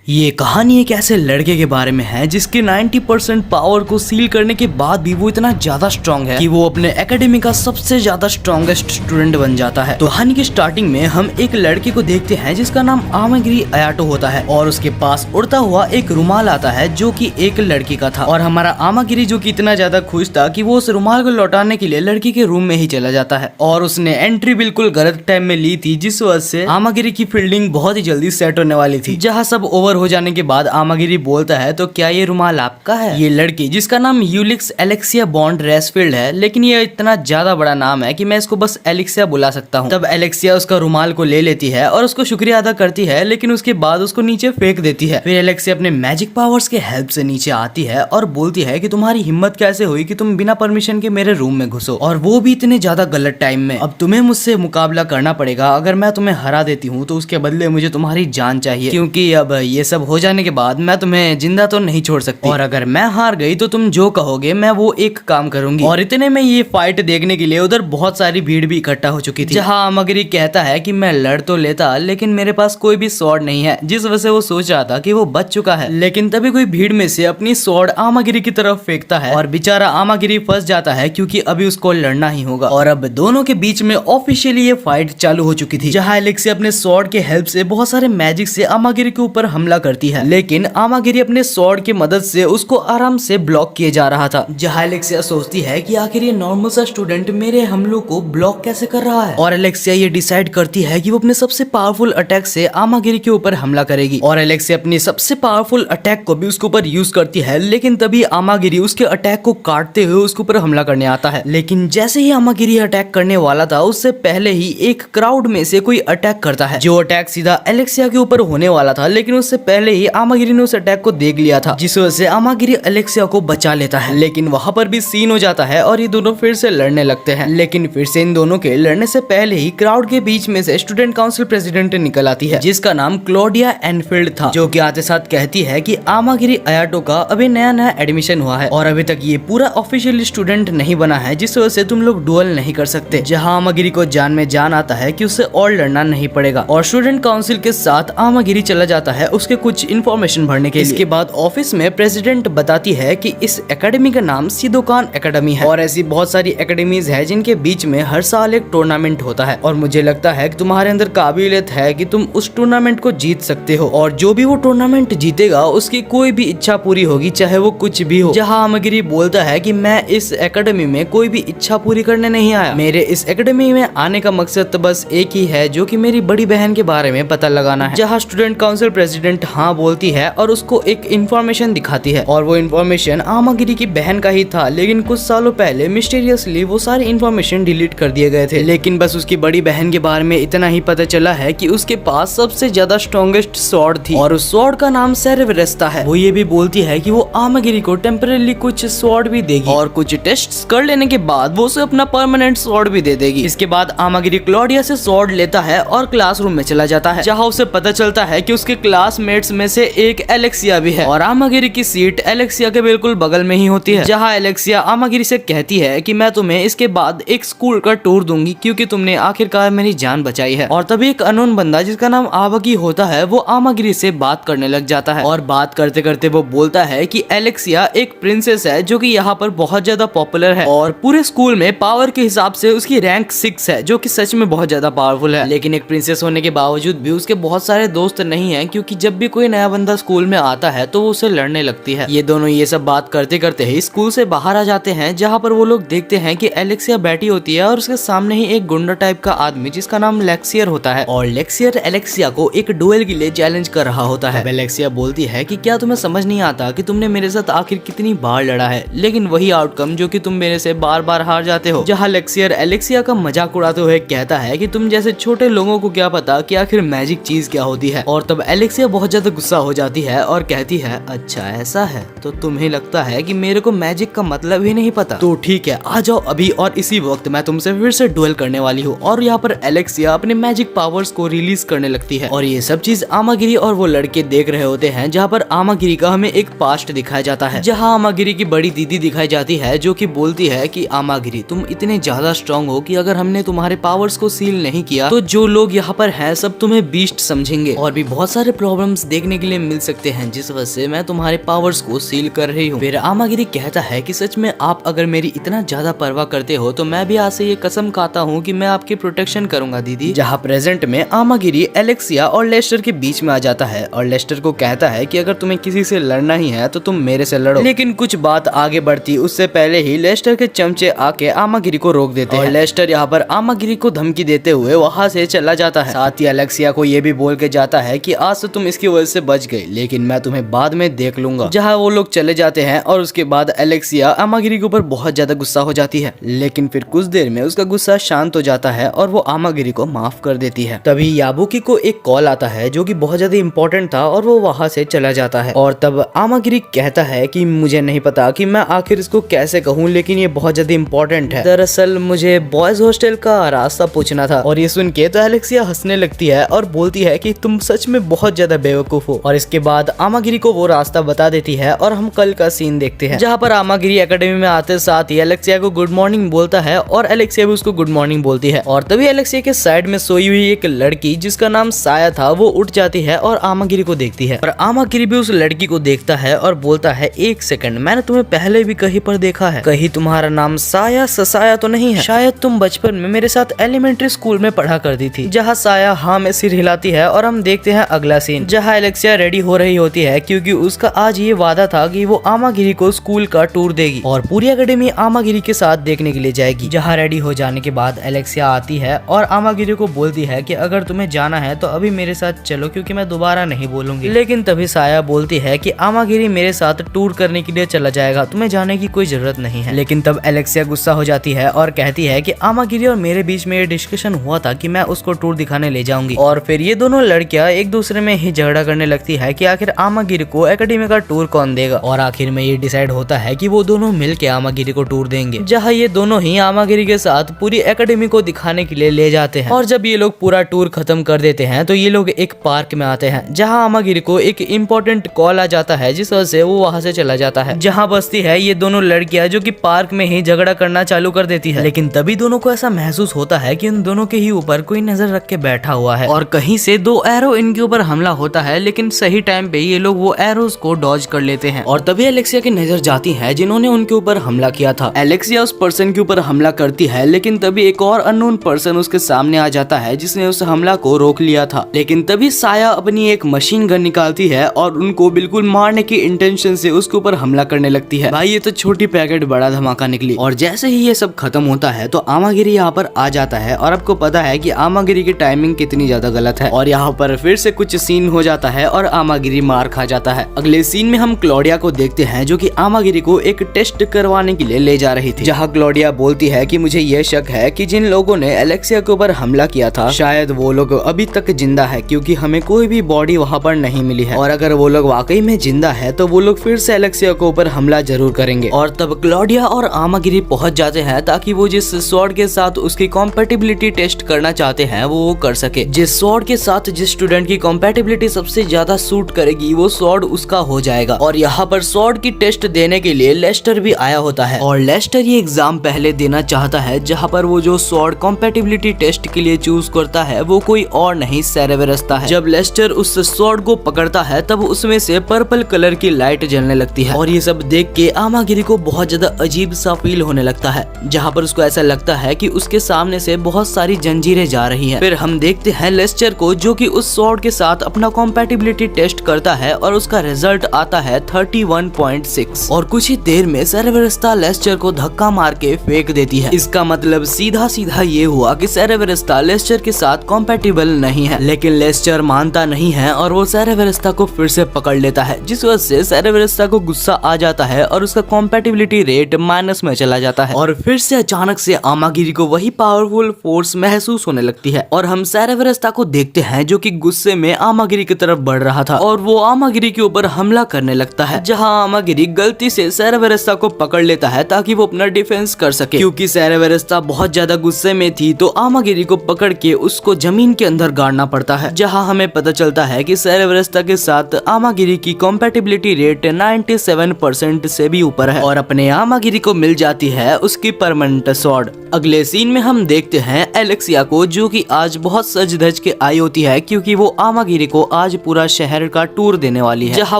ये कहानी एक ऐसे लड़के के बारे में है जिसके 90% पावर को सील करने के बाद भी वो इतना ज्यादा स्ट्रांग है कि वो अपने एकेडमी का सबसे ज्यादा स्ट्रॉन्गेस्ट स्टूडेंट बन जाता है। तो कहानी की स्टार्टिंग में हम एक लड़के को देखते हैं जिसका नाम आमागिरी अयाटो होता है और उसके पास उड़ता हुआ एक रुमाल आता है जो कि एक लड़की का था। और हमारा आमागिरी जो कि इतना ज्यादा खुश था कि वो उस रुमाल को लौटाने के लिए लड़की के रूम में ही चला जाता है और उसने एंट्री बिल्कुल गलत टाइम में ली थी, जिस वजह से आमागिरी की फील्डिंग बहुत ही जल्दी सेट होने वाली थी। जहाँ सब ओवर हो जाने के बाद आमागिरी बोलता है, तो क्या ये रुमाल आपका है? ये लड़की जिसका नाम यूलिक्स एलेक्सिया बॉन्ड रेसफील्ड है, लेकिन ये इतना ज्यादा बड़ा नाम है कि मैं इसको बस एलेक्सिया बुला सकता हूँ। तब एलेक्सिया उसका रुमाल को ले लेती है और उसको शुक्रिया अदा करती है, लेकिन उसके बाद उसको नीचे फेंक देती है। फिर एलेक्सिया अपने मैजिक पावर्स के हेल्प से नीचे आती है और बोलती है कि तुम्हारी हिम्मत कैसे हुई कि तुम बिना परमिशन के मेरे रूम में घुसो, और वो भी इतने ज्यादा गलत टाइम में। अब तुम्हें मुझसे मुकाबला करना पड़ेगा। अगर मैं तुम्हें हरा देती हूँ तो उसके बदले मुझे तुम्हारी जान चाहिए, क्योंकि अब ये सब हो जाने के बाद मैं तुम्हें जिंदा तो नहीं छोड़ सकती, और अगर मैं हार गई तो तुम जो कहोगे मैं वो एक काम करूंगी। और इतने में ये फाइट देखने के लिए उधर बहुत सारी भीड़ भी इकट्ठा हो चुकी थी, जहाँ आमागिरी कहता है कि मैं लड़ तो लेता लेकिन मेरे पास कोई भी स्वॉर्ड नहीं है, जिस वजह से वो सोच रहा था कि वो बच चुका है। लेकिन तभी कोई भीड़ में से अपनी स्वॉर्ड आमागिरी की तरफ फेंकता है और बेचारा आमागिरी फंस जाता है, क्योंकि अभी उसको लड़ना ही होगा। और अब दोनों के बीच में ऑफिशियली ये फाइट चालू हो चुकी थी, जहाँ एलेक्सिया अपने स्वॉर्ड के हेल्प से बहुत सारे मैजिक से आमागिरी के ऊपर हमला करती है, लेकिन आमागिरी अपने स्वॉर्ड की मदद से उसको आराम से ब्लॉक किए जा रहा था। जहाँ एलेक्सिया सोचती है कि आखिर ये नॉर्मल सा स्टूडेंट मेरे हमलों को ब्लॉक कैसे कर रहा है, और एलेक्सिया ये डिसाइड करती है कि वो अपने सबसे पावरफुल अटैक से आमागिरी के ऊपर हमला करेगी। और एलेक्सिया अपनी सबसे पावरफुल अटैक को भी उसके ऊपर यूज करती है, लेकिन तभी आमागिरी उसके अटैक को काटते हुए उसके ऊपर हमला करने आता है। लेकिन जैसे ही आमागिरी अटैक करने वाला था, उससे पहले ही एक क्राउड में से कोई अटैक करता है, जो अटैक सीधा एलेक्सिया के ऊपर होने वाला था, लेकिन उससे पहले ही आमागिरी ने उस अटैक को देख लिया था, जिस वजह से आमागिरी एलेक्सिया को बचा लेता है। लेकिन वहां पर भी सीन हो जाता है और ये दोनों फिर से लड़ने लगते हैं। लेकिन फिर से इन दोनों के लड़ने से पहले ही क्राउड के बीच में से स्टूडेंट काउंसिल प्रेसिडेंट निकल आती है, जिसका नाम क्लोडिया एनफील्ड था, जो कि आते साथ कहती है कि आमागिरी अयाटो का अभी नया नया एडमिशन हुआ है और अभी तक ये पूरा ऑफिशियली स्टूडेंट नहीं बना है, जिस वजह से तुम लोग डुएल नहीं कर सकते। जहाँ आमागिरी को जान में जान आता है कि उसे और लड़ना नहीं पड़ेगा, और स्टूडेंट काउंसिल के साथ आमागिरी चला जाता है उसके कुछ इन्फॉर्मेशन भरने के लिए। इसके बाद ऑफिस में प्रेसिडेंट बताती है कि इस एकेडमी का नाम सिदोकान एकेडमी है, और ऐसी बहुत सारी एकेडमीज है जिनके बीच में हर साल एक टूर्नामेंट होता है, और मुझे लगता है कि तुम्हारे अंदर काबिलियत है कि तुम उस टूर्नामेंट को जीत सकते हो, और जो भी वो टूर्नामेंट जीतेगा उसकी कोई भी इच्छा पूरी होगी, चाहे वो कुछ भी हो। जहाँ आमागिरी बोलता है कि मैं इस एकेडमी में कोई भी इच्छा पूरी करने नहीं आया, मेरे इस एकेडमी में आने का मकसद तो बस एक ही है, जो कि मेरी बड़ी बहन के बारे में पता लगाना है। जहाँ स्टूडेंट काउंसिल प्रेसिडेंट हाँ बोलती है और उसको एक इन्फॉर्मेशन दिखाती है, और वो इन्फॉर्मेशन आमागिरी की बहन का ही था, लेकिन कुछ सालों पहले मिस्टीरियसली वो सारी इन्फॉर्मेशन डिलीट कर दिए गए थे। लेकिन बस उसकी बड़ी बहन के बारे में इतना ही पता चला है कि उसके पास सबसे ज्यादा स्ट्रॉन्गेस्ट स्वॉर्ड थी, और उस स्वॉर्ड का नाम सेरेवरेस्ता है। वो ये भी बोलती है कि वो आमागिरी को टेम्परेली कुछ स्वॉर्ड भी देगी, और कुछ टेस्ट्स कर लेने के बाद वो उसे अपना परमानेंट स्वॉर्ड भी दे देगी। इसके बाद आमागिरी क्लोडिया से स्वॉर्ड लेता है और क्लासरूम में चला जाता है, जहाँ उसे पता चलता है कि उसके क्लासमेट्स में से एक एलेक्सिया भी है, और आमागिरी की सीट एलेक्सिया के बिल्कुल बगल में ही होती है। जहाँ एलेक्सिया आमागिरी से कहती है कि मैं तुम्हें इसके बाद एक स्कूल का टूर दूंगी, क्योंकि तुमने आखिरकार मेरी जान बचाई है। और तभी एक अननोन बंदा जिसका नाम आवागी होता है, वो आमागिरी से बात करने लग जाता है, और बात करते करते वो बोलता है कि एलेक्सिया एक प्रिंसेस है जो कि यहाँ पर बहुत ज्यादा पॉपुलर है, और पूरे स्कूल में पावर के हिसाब से उसकी रैंक 6 है, जो कि सच में बहुत ज्यादा पावरफुल है। लेकिन एक प्रिंसेस होने के बावजूद भी उसके बहुत सारे दोस्त नहीं है, क्योंकि जब भी कोई नया बंदा स्कूल में आता है तो वो उसे लड़ने लगती है। ये दोनों ये सब बात करते करते ही स्कूल से बाहर आ जाते हैं, जहाँ पर वो लोग देखते हैं कि एलेक्सिया बैठी होती है और उसके सामने ही एक गुंडा टाइप का आदमी जिसका नाम लेक्सियर होता है, और लेक्सियर एलेक्सिया को एक डुएल के लिए चैलेंज कर रहा होता है। एलेक्सिया बोलती है कि क्या तुम्हें समझ नहीं आता कि तुमने मेरे साथ आखिर कितनी बार लड़ा है, लेकिन वही आउटकम जो कि तुम मेरे से बार बार हार जाते हो। जहाँ लेक्सियर एलेक्सिया का मजाक उड़ाते हुए कहता है कि तुम जैसे छोटे लोगों को क्या पता कि आखिर मैजिक चीज क्या होती है। और तब एलेक्सिया बहुत ज्यादा गुस्सा हो जाती है और कहती है, अच्छा ऐसा है, तो तुम्हें लगता है कि मेरे को मैजिक का मतलब ही नहीं पता, तो ठीक है आ जाओ अभी, और इसी वक्त मैं तुमसे फिर से डुएल करने वाली हूँ। और यहाँ पर एलेक्सिया अपने मैजिक पावर्स को रिलीज करने लगती है, और ये सब चीज आमागिरी और वो लड़के देख रहे होते हैं। जहाँ पर आमागिरी का हमें एक पास्ट दिखाया जाता है, जहाँ आमागिरी की बड़ी दीदी दिखाई जाती है, जो कि बोलती है कि आमागिरी तुम इतने ज्यादा स्ट्रांग हो कि अगर हमने तुम्हारे पावर्स को सील नहीं किया तो जो लोग यहाँ पर हैं सब तुम्हें बीस्ट समझेंगे, और भी बहुत सारे प्रॉब्लम आइटम्स देखने के लिए मिल सकते हैं, जिस वजह से मैं तुम्हारे पावर्स को सील कर रही हूँ। फिर आमागिरी कहता है कि सच में आप अगर मेरी इतना ज्यादा परवाह करते हो तो मैं भी आज से ये कसम खाता हूँ कि मैं आपकी प्रोटेक्शन करूंगा दीदी। जहाँ प्रेजेंट में आमागिरी एलेक्सिया और लेस्टर के बीच में आ जाता है और लेस्टर को कहता है कि अगर तुम्हें किसी से लड़ना ही है तो तुम मेरे से लड़ो। लेकिन कुछ बात आगे बढ़ती उससे पहले ही लेस्टर के चमचे आके आमागिरी को रोक देते हैं और लेस्टर यहाँ पर आमागिरी को धमकी देते हुए वहाँ से चला जाता है। साथ ही एलेक्सिया को ये भी बोल के जाता है कि आज से तुम इसकी वजह से बच गई, लेकिन मैं तुम्हें बाद में देख लूंगा। जहाँ वो लोग चले जाते हैं और उसके बाद एलेक्सिया आमागिरी के ऊपर बहुत ज्यादा गुस्सा हो जाती है, लेकिन फिर कुछ देर में उसका गुस्सा शांत हो जाता है और वो आमागिरी को माफ कर देती है। तभी याबुकी को एक कॉल आता है जो कि बहुत ज्यादा इंपॉर्टेंट था और वो वहाँ से चला जाता है। और तब आमागिरी कहता है कि मुझे नहीं पता कि मैं आखिर इसको कैसे कहूँ, लेकिन ये बहुत ज्यादा इंपॉर्टेंट है। दरअसल मुझे बॉयज हॉस्टल का रास्ता पूछना था। और ये सुन के तो एलेक्सिया हंसने लगती है और बोलती है कि तुम सच में बहुत ज्यादा बेवकूफ हो। और इसके बाद आमागिरी को वो रास्ता बता देती है और हम कल का सीन देखते हैं, जहाँ पर आमागिरी एकेडमी में आते साथ ही एलेक्सिया को गुड मॉर्निंग बोलता है और एलेक्सिया भी उसको गुड मॉर्निंग बोलती है। और तभी एलेक्सिया के साइड में सोई हुई एक लड़की जिसका नाम साया था वो उठ जाती है और आमागिरी को देखती है और आमागिरी भी उस लड़की को देखता है और बोलता है एक सेकंड, मैंने तुम्हें पहले भी कहीं पर देखा है, कहीं तुम्हारा नाम साया ससाया तो नहीं है? शायद तुम बचपन में मेरे साथ एलिमेंट्री स्कूल में पढ़ा करती थी। जहाँ साया हाँ में सिर हिलाती है और हम देखते हैं अगला सीन, जहाँ एलेक्सिया रेडी हो रही होती है क्योंकि उसका आज ये वादा था कि वो आमागिरी को स्कूल का टूर देगी और पूरी एकेडमी आमागिरी के साथ देखने के लिए जाएगी। जहाँ रेडी हो जाने के बाद एलेक्सिया आती है और आमागिरी को बोलती है कि अगर तुम्हें जाना है तो अभी मेरे साथ चलो क्योंकि मैं दोबारा नहीं बोलूंगी। लेकिन तभी साया बोलती है कि आमागिरी मेरे साथ टूर करने के लिए चला जाएगा, तुम्हें जाने की कोई जरूरत नहीं है। लेकिन तब एलेक्सिया गुस्सा हो जाती है और कहती है कि आमागिरी और मेरे बीच में ये डिस्कशन हुआ था कि मैं उसको टूर दिखाने ले जाऊंगी। और फिर ये दोनों लड़कियां एक दूसरे में ही झगड़ा करने लगती है कि आखिर आमागिरी को एकेडमी का टूर कौन देगा। और आखिर में ये डिसाइड होता है कि वो दोनों मिलके आमागिरी को टूर देंगे, जहाँ ये दोनों ही आमागिरी के साथ पूरी एकेडमी को दिखाने के लिए ले जाते हैं। और जब ये लोग पूरा टूर खत्म कर देते हैं तो ये लोग एक पार्क में आते हैं, जहाँ आमागिरी को एक इम्पोर्टेंट कॉल आ जाता है जिस वजह से वो वहाँ से चला जाता है। जहाँ बसती है ये दोनों लड़कियां जो कि पार्क में ही झगड़ा करना चालू कर देती है। लेकिन तभी दोनों को ऐसा महसूस होता है कि उन दोनों के ही ऊपर कोई नजर रख के बैठा हुआ है और कहीं से दो एरो इनके ऊपर हमला होता है, लेकिन सही टाइम पे ये लोग वो एरोज को डॉज कर लेते हैं। और तभी एलेक्सिया की नजर जाती है जिन्होंने उनके ऊपर हमला किया था। एलेक्सिया उस पर्सन के ऊपर हमला करती है, लेकिन तभी एक और अननोन पर्सन उसके सामने आ जाता है जिसने उस हमला को रोक लिया था। लेकिन तभी साया अपनी एक मशीन गन निकालती है और उनको बिल्कुल मारने की इंटेंशन से उसके ऊपर हमला करने लगती है। भाई ये तो छोटी पैकेट बड़ा धमाका निकली। और जैसे ही ये सब खत्म होता है तो आमागिरी यहाँ पर आ जाता है और आपको पता है कि आमागिरी की टाइमिंग कितनी ज्यादा गलत है। और यहाँ पर फिर से कुछ सीन हो जाता है और आमागिरी मार खा जाता है। अगले सीन में हम क्लॉडिया को देखते हैं जो कि आमागिरी को एक टेस्ट करवाने के लिए ले जा रही थी, जहाँ क्लॉडिया बोलती है कि मुझे ये शक है कि जिन लोगों ने एलेक्सिया के ऊपर हमला किया था शायद वो लोग अभी तक जिंदा है, क्योंकि हमें कोई भी बॉडी वहाँ पर नहीं मिली है। और अगर वो लोग वाकई में जिंदा है तो वो लोग फिर से एलेक्सिया के ऊपर हमला जरूर करेंगे। और तब क्लॉडिया और आमागिरी पहुंच जाते हैं ताकि वो जिस स्वॉर्ड के साथ उसकी कॉम्पेटिबिलिटी टेस्ट करना चाहते हैं वो कर सके। जिस स्वॉर्ड के साथ जिस स्टूडेंट की कॉम्पेटिबिलिटी सबसे ज्यादा सूट करेगी वो स्वॉर्ड उसका हो जाएगा। और यहाँ पर स्वॉर्ड की टेस्ट देने के लिए लेस्टर भी आया होता है और लेस्टर ये एग्जाम पहले देना चाहता है, जहाँ पर वो जो स्वॉर्ड कॉम्पेटिबिलिटी टेस्ट के लिए चूज करता है वो कोई और नहीं सेरेवरस है। जब लेस्टर उस स्वॉर्ड को पकड़ता है तब उसमें से पर्पल कलर की लाइट जलने लगती है और ये सब देख के आमागिरी को बहुत ज्यादा अजीब सा फील होने लगता है, जहाँ पर उसको ऐसा लगता है कि उसके सामने से बहुत सारी जंजीरें जा रही हैं। फिर हम देखते हैं लेस्टर को जो कि उस स्वॉर्ड के साथ अपना कॉम्पेटिबिलिटी टेस्ट करता है और उसका रिजल्ट आता है 31.6 और कुछ ही देर में सेरेवरस्ता लेस्टर को धक्का मार के फेंक देती है। इसका मतलब सीधा सीधा ये हुआ कि सेरेवरस्ता लेस्टर के साथ कॉम्पेटिबल नहीं है। लेकिन लेस्टर मानता नहीं है और वो सेरेवरस्ता को फिर से पकड़ लेता है, जिस वजह से सेरेवरस्ता को गुस्सा आ जाता है और उसका कॉम्पेटिबिलिटी रेट माइनस में चला जाता है। और फिर से अचानक से आमागिरी को वही पावरफुल फोर्स महसूस होने लगती है और हम सेरेवरस्ता को देखते हैं जो कि गुस्से में आमागिरी की तरफ बढ़ रहा था और वो आमागिरी के ऊपर हमला करने लगता है, जहां आमागिरी गलती से सेरेवरस्ता को पकड़ लेता है ताकि वो अपना डिफेंस कर सके। क्योंकि सेरेवरस्ता बहुत ज्यादा गुस्से में थी तो आमागिरी को पकड़ के उसको जमीन के अंदर गाड़ना पड़ता है, जहां हमें पता चलता है कि सेरेवरस्ता के साथ आमागिरी की कॉम्पेटिबिलिटी रेट 97% से भी ऊपर है और अपने आमागिरी को मिल जाती है उसकी परमानेंट स्वॉर्ड। अगले सीन में हम देखते हैं एलेक्सिया को जो कि आज बहुत सज धज के आई होती है क्योंकि वो आमागिरी को आज पूरा शहर का टूर देने वाली है, जहाँ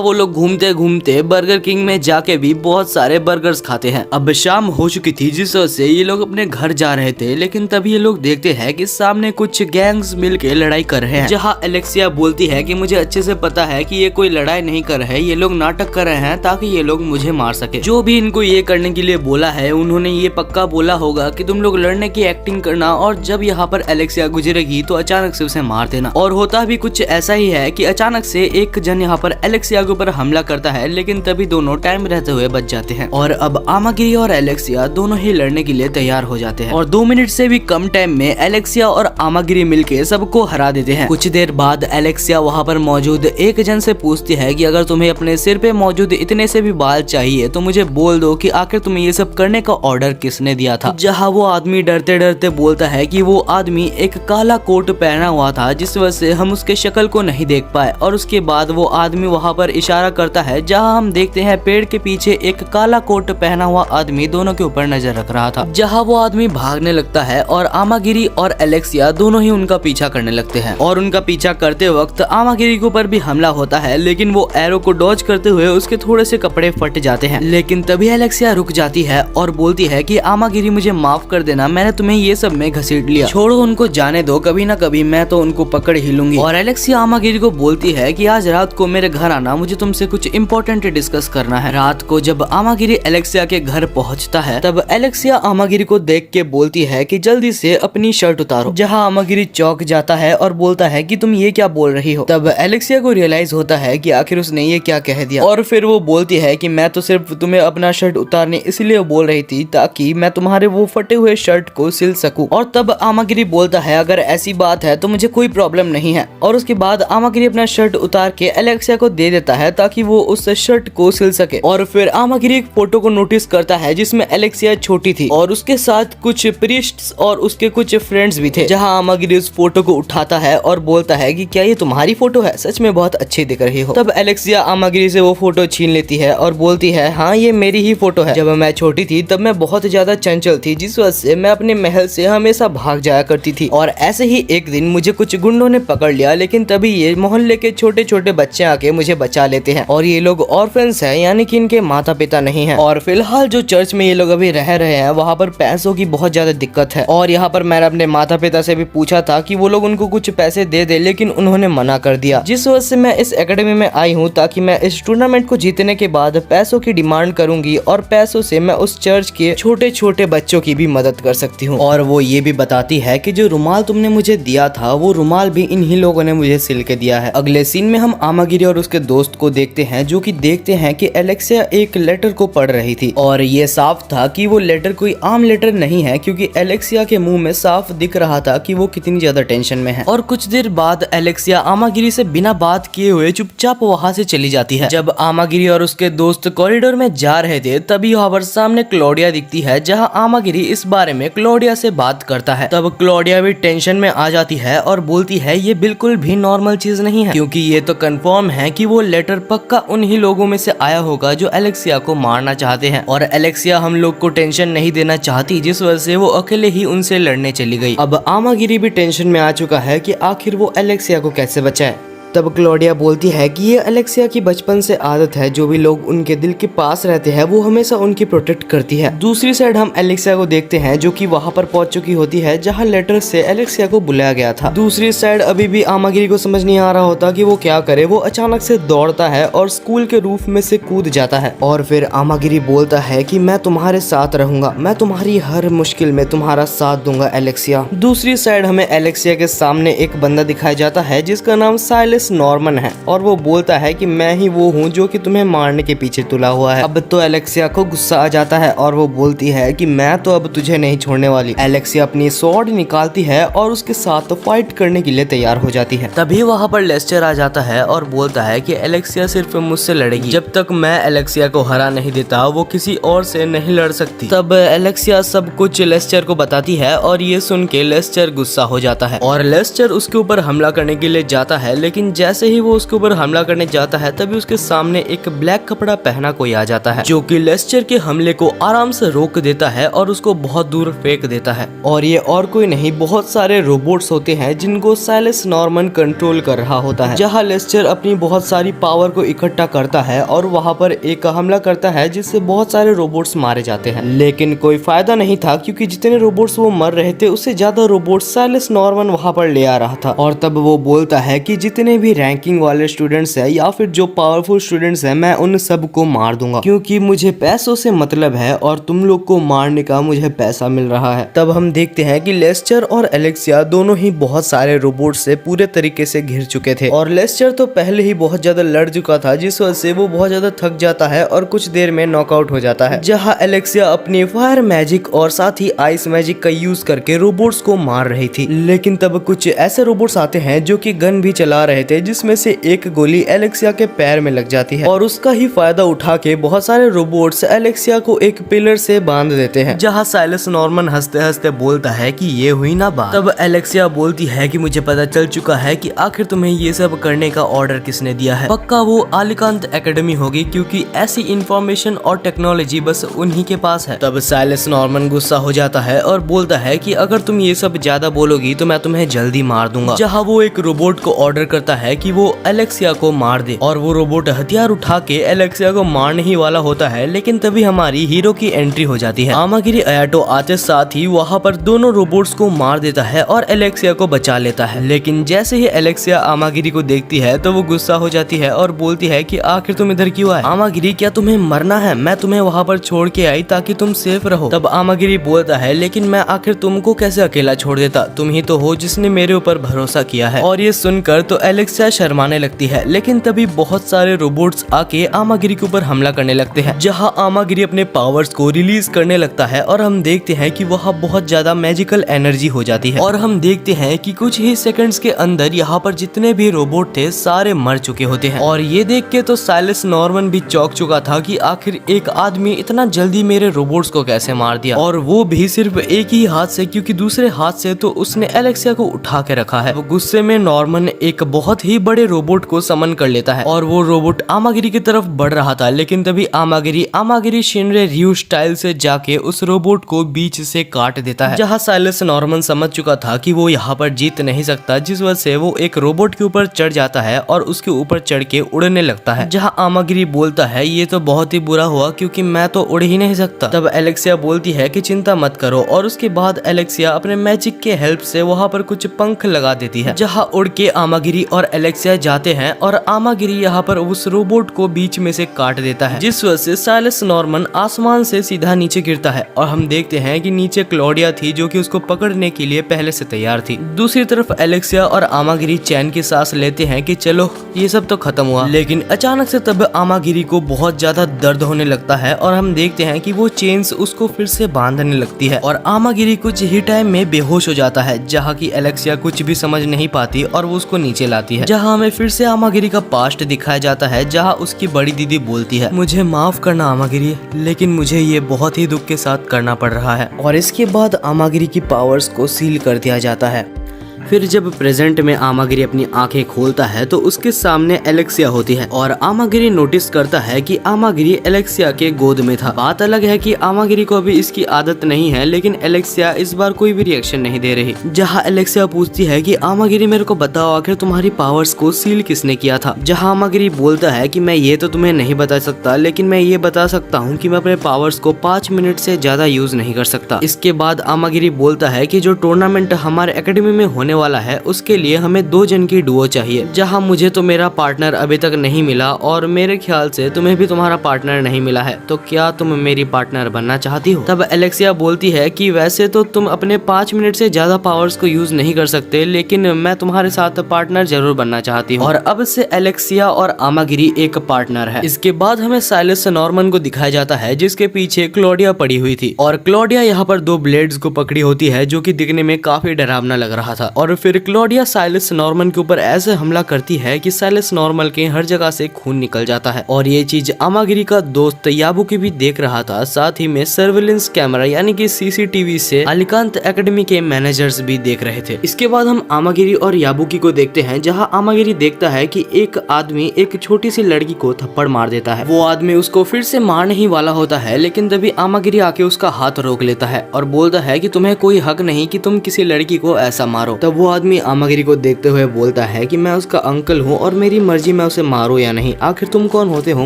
वो लोग घूमते घूमते बर्गर किंग में जाके भी बहुत सारे बर्गर्स खाते हैं। अब शाम हो चुकी थी जिस वजह से ये लोग अपने घर जा रहे थे, लेकिन तभी ये लोग देखते हैं कि सामने कुछ गैंग्स मिलके लड़ाई कर रहे हैं, जहाँ एलेक्सिया बोलती है कि मुझे अच्छे से पता है कि ये कोई लड़ाई नहीं कर रहे हैं, ये लोग नाटक कर रहे हैं ताकि ये लोग मुझे मार सके। जो भी इनको ये करने के लिए बोला है उन्होंने ये पक्का बोला होगा कि तुम लोग लड़ने की एक्टिंग करना और जब यहाँ पर एलेक्सिया गुजरेगी तो अचानक से उसे मार देना। और होता भी कुछ ऐसा ही है कि अचानक से एक जन यहाँ पर एलेक्सिया के ऊपर हमला करता है, लेकिन तभी दोनों टाइम रहते हुए बच जाते हैं और अब आमागिरी और एलेक्सिया दोनों ही लड़ने के लिए तैयार हो जाते हैं और 2 मिनट से भी कम टाइम में एलेक्सिया और आमागिरी मिलके सबको हरा देते हैं। कुछ देर बाद एलेक्सिया वहाँ पर मौजूद एक जन से पूछती है कि अगर तुम्हें अपने सिर पे मौजूद इतने से भी बाल चाहिए तो मुझे बोल दो कि आखिर तुम्हें ये सब करने का ऑर्डर किसने दिया था। जहाँ वो आदमी डरते डरते बोलता है कि वो आदमी एक काला कोट पहना हुआ था जिस वजह से हम उसके शक्ल को नहीं देख पाए। और उसके बाद वो आदमी वहाँ पर इशारा करता है जहाँ हम देखते हैं पेड़ के पीछे एक काला कोट पहना हुआ आदमी दोनों के ऊपर नजर रख रहा था। जहाँ वो आदमी भागने लगता है और आमागिरी और एलेक्सिया दोनों ही उनका पीछा करने लगते हैं और उनका पीछा करते वक्त आमागिरी के ऊपर भी हमला होता है, लेकिन वो एरो को डॉज करते हुए उसके थोड़े से कपड़े फट जाते हैं। लेकिन तभी एलेक्सिया रुक जाती है और बोलती है कि आमागिरी मुझे माफ कर देना, मैंने तुम्हें ये सब में घसीट लिया, छोड़ो उनको जाने दो, कभी ना कभी मैं तो उनको पकड़ ही लूंगी। और एलेक्सिया आमागिरी को बोलती है कि आज रात को मेरे घर आना, मुझे तुमसे कुछ इम्पोर्टेंट डिस्कस करना है। रात को जब आमागिरी एलेक्सिया के घर पहुंचता है तब एलेक्सिया आमागिरी को देख के बोलती है कि जल्दी से अपनी शर्ट उतारो, जहाँ आमागिरी चौंक जाता है और बोलता है कि तुम ये क्या बोल रही हो। तब एलेक्सिया को रियलाइज होता है कि आखिर उसने ये क्या कह दिया और फिर वो बोलती है कि मैं तो सिर्फ तुम्हें अपना शर्ट उतारने इसलिए बोल रही थी ताकि मैं तुम्हारे वो फटे हुए शर्ट को सिल सकूं। और तब आमागिरी बोलता है अगर ऐसी बात है तो मुझे कोई प्रॉब्लम नहीं है। और उसके बाद आमागिरी अपना शर्ट उतार के एलेक्सिया को दे देता है ताकि वो उस शर्ट को सिल सके। और फिर आमागिरी एक फोटो को नोटिस करता है जिसमें एलेक्सिया छोटी थी और उसके साथ कुछ प्रीस्ट्स और उसके कुछ फ्रेंड्स भी थे। जहां आमागिरी उस फोटो को उठाता है और बोलता है कि क्या ये तुम्हारी फोटो है, सच में बहुत अच्छी दिख रही हो। तब एलेक्सिया आमागिरी से वो फोटो छीन लेती है और बोलती है हाँ ये मेरी ही फोटो है। जब मैं छोटी थी तब मैं बहुत ज्यादा चंचल थी जिस वजह से मैं अपने महल से हमेशा भाग जाया करती थी और ऐसे ही एक दिन मुझे कुछ गुंडों ने पकड़ लिया, लेकिन तभी ये मोहल्ले के छोटे छोटे बच्चे आके मुझे बचा लेते हैं और ये लोग ऑर्फन्स हैं, यानी कि इनके माता पिता नहीं हैं। और फिलहाल जो चर्च में ये लोग अभी रह रहे हैं वहाँ पर पैसों की बहुत ज्यादा दिक्कत है और यहाँ पर मैंने अपने माता पिता से भी पूछा था कि वो लोग उनको कुछ पैसे दे दे, लेकिन उन्होंने मना कर दिया, जिस वजह से मैं इस एकेडमी में आई हूँ ताकि मैं इस टूर्नामेंट को जीतने के बाद पैसों की डिमांड करूंगी और पैसों से मैं उस चर्च के छोटे छोटे बच्चों की भी मदद कर सकती हूँ। और वो ये भी बताती है कि जो रुमाल तुमने मुझे दिया था वो रुमाल भी इन्हीं लोगों ने मुझे सिल के दिया है। अगले सीन में हम आमागिरी और उसके दोस्त को देखते हैं जो कि देखते हैं कि एलेक्सिया एक लेटर को पढ़ रही थी और ये साफ था कि वो लेटर कोई आम लेटर नहीं है क्योंकि एलेक्सिया के मुंह में साफ दिख रहा था कि वो कितनी ज्यादा टेंशन में है। और कुछ देर बाद एलेक्सिया आमागिरी से बिना बात किए हुए चुपचाप वहाँ से चली जाती है। जब आमागिरी और उसके दोस्त कॉरिडोर में जा रहे थे तभी वहाँ पर सामने क्लोडिया दिखती है, जहाँ आमागिरी इस बारे में क्लोडिया से बात करता है। तब क्लोडिया भी टेंशन में आ जाती है और बोलती है ये बिल्कुल भी नॉर्मल चीज नहीं है क्योंकि ये तो कंफर्म है कि वो लेटर पक्का उन्हीं लोगों में से आया होगा जो एलेक्सिया को मारना चाहते हैं और एलेक्सिया हम लोग को टेंशन नहीं देना चाहती, जिस वजह से वो अकेले ही उनसे लड़ने चली गई। अब आमागिरी भी टेंशन में आ चुका है कि आखिर वो एलेक्सिया को कैसे बचाए। तब क्लोडिया बोलती है कि ये एलेक्सिया की बचपन से आदत है, जो भी लोग उनके दिल के पास रहते हैं वो हमेशा उनकी प्रोटेक्ट करती है। दूसरी साइड हम एलेक्सिया को देखते हैं जो कि वहाँ पर पहुंच चुकी होती है जहाँ लेटर से एलेक्सिया को बुलाया गया था। दूसरी साइड अभी भी आमागिरी को समझ नहीं आ रहा होता कि वो क्या करे। वो अचानक से दौड़ता है और स्कूल के रूफ में से कूद जाता है और फिर आमागिरी बोलता है कि मैं तुम्हारे साथ रहूंगा, मैं तुम्हारी हर मुश्किल में तुम्हारा साथ दूंगा एलेक्सिया। दूसरी साइड हमें एलेक्सिया के सामने एक बंदा दिखाया जाता है जिसका नाम साइलस नॉर्मन है और वो बोलता है कि मैं ही वो हूँ जो कि तुम्हें मारने के पीछे तुला हुआ है। अब तो एलेक्सिया को गुस्सा आ जाता है और वो बोलती है कि मैं तो अब तुझे नहीं छोड़ने वाली। एलेक्सिया अपनी स्वॉर्ड निकालती है और उसके साथ फाइट करने के लिए तैयार हो जाती है। तभी वहाँ पर लेस्टर आ जाता है और बोलता है कि एलेक्सिया सिर्फ मुझसे लड़ेगी, जब तक मैं एलेक्सिया को हरा नहीं देता वो किसी और से नहीं लड़ सकती। तब एलेक्सिया सब कुछ लेस्टर को बताती है और ये सुन के लेस्टर गुस्सा हो जाता है और लेस्टर उसके ऊपर हमला करने के लिए जाता है, लेकिन लेकिन जैसे ही वो उसके ऊपर हमला करने जाता है तभी उसके सामने एक ब्लैक कपड़ा पहना कोई आ जाता है जो कि लेस्टर के हमले को आराम से रोक देता है और उसको बहुत दूर फेंक देता है। और ये और कोई नहीं, बहुत सारे रोबोट्स होते हैं जिनको साइलस नॉर्मन कंट्रोल कर रहा होता है। जहाँ लेस्टर अपनी बहुत सारी पावर को इकट्ठा करता है और वहाँ पर एक हमला करता है जिससे बहुत सारे रोबोट्स मारे जाते हैं, लेकिन कोई फायदा नहीं था क्योंकि जितने रोबोट्स वो मर रहे थे उससे ज्यादा रोबोट्स साइलस नॉर्मन वहाँ पर ले आ रहा था। और तब वो बोलता है कि जितने भी रैंकिंग वाले स्टूडेंट्स है या फिर जो पावरफुल स्टूडेंट्स है मैं उन सबको मार दूंगा क्योंकि मुझे पैसों से मतलब है और तुम लोग को मारने का मुझे पैसा मिल रहा है। तब हम देखते हैं कि लेस्टर और एलेक्सिया दोनों ही बहुत सारे रोबोट से पूरे तरीके से घिर चुके थे और लेस्टर तो पहले ही बहुत ज्यादा लड़ चुका था जिस वजह से वो बहुत ज्यादा थक जाता है और कुछ देर में नॉकआउट हो जाता है। जहाँ एलेक्सिया अपनी फायर मैजिक और साथ ही आइस मैजिक का यूज करके रोबोट्स को मार रही थी, लेकिन तब कुछ ऐसे रोबोट्स आते हैं जो कि गन भी चला रहे थे जिसमें से एक गोली एलेक्सिया के पैर में लग जाती है और उसका ही फायदा उठा के बहुत सारे रोबोट्स एलेक्सिया को एक पिलर से बांध देते हैं। जहाँ साइलस नॉर्मन हंसते हंसते बोलता है कि ये हुई ना बात। तब एलेक्सिया बोलती है कि मुझे पता चल चुका है कि आखिर तुम्हें ये सब करने का ऑर्डर किसने दिया है। पक्का वो आलिकांत एकेडमी होगी क्योंकि ऐसी इंफॉर्मेशन और टेक्नोलॉजी बस उन्हीं के पास है। तब साइलस नॉर्मन गुस्सा हो जाता है और बोलता है कि अगर तुम ये सब ज्यादा बोलोगी तो मैं तुम्हें जल्दी मार दूंगा। जहाँ वो एक रोबोट को ऑर्डर करता है कि वो एलेक्सिया को मार दे और वो रोबोट हथियार उठा के एलेक्सिया को मारने ही वाला होता है, लेकिन तभी हमारी हीरो की एंट्री हो जाती है। आमागिरी अयाटो आते साथ ही वहाँ पर दोनों रोबोट्स को मार देता है और एलेक्सिया को बचा लेता है। लेकिन जैसे ही एलेक्सिया आमागिरी को देखती है तो वो गुस्सा हो जाती है और बोलती है कि आखिर तुम इधर क्यों आए? आमागिरी, क्या तुम्हें मरना है? मैं तुम्हें वहाँ पर छोड़ के आई ताकि तुम सेफ रहो। तब आमागिरी बोलता है लेकिन मैं आखिर तुमको कैसे अकेला छोड़ देता, तुम ही तो हो जिसने मेरे ऊपर भरोसा किया है। और ये सुनकर तो एलेक्सिया शर्माने लगती है, लेकिन तभी बहुत सारे रोबोट्स आके आमागिरी के ऊपर हमला करने लगते हैं। जहाँ आमागिरी अपने पावर्स को रिलीज करने लगता है और हम देखते हैं कि वहाँ बहुत ज्यादा मैजिकल एनर्जी हो जाती है और हम देखते हैं कि कुछ ही सेकंड्स के अंदर यहाँ पर जितने भी रोबोट थे सारे मर चुके होते हैं। और ये देख के तो साइलस नॉर्मन भी चौंक चुका था कि आखिर एक आदमी इतना जल्दी मेरे रोबोट्स को कैसे मार दिया, और वो भी सिर्फ एक ही हाथ से, क्योंकि दूसरे हाथ से तो उसने एलेक्सिया को उठा के रखा है। वो गुस्से में नॉर्मन एक बहुत ही बड़े रोबोट को समन कर लेता है और वो रोबोट आमागिरी की तरफ बढ़ रहा था, लेकिन तभी आमागिरी शिनरे रियू स्टाइल से जाके उस रोबोट को बीच से काट देता है। जहाँ साइलस नॉर्मन समझ चुका था कि वो यहाँ पर जीत नहीं सकता, जिस वजह से वो एक रोबोट के ऊपर चढ़ जाता है और उसके ऊपर चढ़ के उड़ने लगता है। जहाँ आमागिरी बोलता है ये तो बहुत ही बुरा हुआ क्योंकि मैं तो उड़ ही नहीं सकता। तब एलेक्सिया बोलती है कि चिंता मत करो और उसके बाद एलेक्सिया अपने मैजिक के हेल्प से वहाँ पर कुछ पंख लगा देती है। जहाँ उड़ के आमागिरी और एलेक्सिया जाते हैं और आमागिरी यहाँ पर उस रोबोट को बीच में से काट देता है, जिस वजह से साइलस नॉर्मन आसमान से सीधा नीचे गिरता है और हम देखते हैं कि नीचे क्लॉडिया थी जो कि उसको पकड़ने के लिए पहले से तैयार थी। दूसरी तरफ एलेक्सिया और आमागिरी चैन की सांस लेते हैं कि चलो ये सब तो खत्म हुआ, लेकिन अचानक से तब आमागिरी को बहुत ज्यादा दर्द होने लगता है और हम देखते हैं कि वो चेन्स उसको फिर से बांधने लगती है और आमागिरी कुछ ही टाइम में बेहोश हो जाता है। जहाँ की एलेक्सिया कुछ भी समझ नहीं पाती और वो उसको नीचे लाती है। जहाँ हमें फिर से आमागिरी का पास्ट दिखाया जाता है, जहाँ उसकी बड़ी दीदी बोलती है मुझे माफ करना आमागिरी, लेकिन मुझे ये बहुत ही दुख के साथ करना पड़ रहा है। और इसके बाद आमागिरी की पावर्स को सील कर दिया जाता है। फिर जब प्रेजेंट में आमागिरी अपनी आंखें खोलता है तो उसके सामने एलेक्सिया होती है और आमागिरी नोटिस करता है कि आमागिरी एलेक्सिया के गोद में था। बात अलग है कि आमागिरी को अभी इसकी आदत नहीं है, लेकिन एलेक्सिया इस बार कोई भी रिएक्शन नहीं दे रही। जहां एलेक्सिया पूछती है कि आमागिरी मेरे को बताओ आखिर तुम्हारी पावर्स को सील किसने किया था। जहां आमागिरी बोलता है कि मैं ये तो तुम्हें नहीं बता सकता, लेकिन मैं ये बता सकता हूँ कि मैं अपने पावर्स को 5 मिनट से ज्यादा यूज नहीं कर सकता। इसके बाद आमागिरी बोलता है कि जो टूर्नामेंट हमारे एकेडमी में होने वाला है उसके लिए हमें 2 जन की डुओ चाहिए। जहां मुझे तो मेरा पार्टनर अभी तक नहीं मिला और मेरे ख्याल से तुम्हें भी तुम्हारा पार्टनर नहीं मिला है, तो क्या तुम मेरी पार्टनर बनना चाहती हो। तब एलेक्सिया बोलती है कि वैसे तो तुम अपने 5 मिनट से ज्यादा पावर्स को यूज नहीं कर सकते, लेकिन मैं तुम्हारे साथ पार्टनर जरूर बनना चाहती हूँ। और अब से एलेक्सिया और आमागिरी एक पार्टनर है। इसके बाद हमें साइलस नॉर्मन को दिखाया जाता है जिसके पीछे क्लॉडिया पड़ी हुई थी और क्लॉडिया यहाँ पर 2 ब्लेड्स को पकड़ी होती है जो कि दिखने में काफी डरावना लग रहा था। और और फिर क्लॉडिया साइलस नॉर्मन के ऊपर ऐसे हमला करती है कि साइलस नॉर्मन के हर जगह से खून निकल जाता है। और ये चीज आमागिरी का दोस्त याबुकी भी देख रहा था। साथ ही में सर्विलेंस कैमरा यानी कि सीसीटीवी से अलिकांत एकेडमी के मैनेजर्स भी देख रहे थे। इसके बाद हम आमागिरी और याबुकी को देखते हैं, जहां आमागिरी देखता है कि एक आदमी एक छोटी सी लड़की को थप्पड़ मार देता है। वो आदमी उसको फिर से मारने ही वाला होता है, लेकिन तभी आमागिरी आके उसका हाथ रोक लेता है और बोलता है कि तुम्हें कोई हक नहीं कि तुम किसी लड़की को ऐसा मारो। तब वो आदमी आमागिरी को देखते हुए बोलता है कि मैं उसका अंकल हूँ और मेरी मर्जी मैं उसे मारूं या नहीं, आखिर तुम कौन होते हो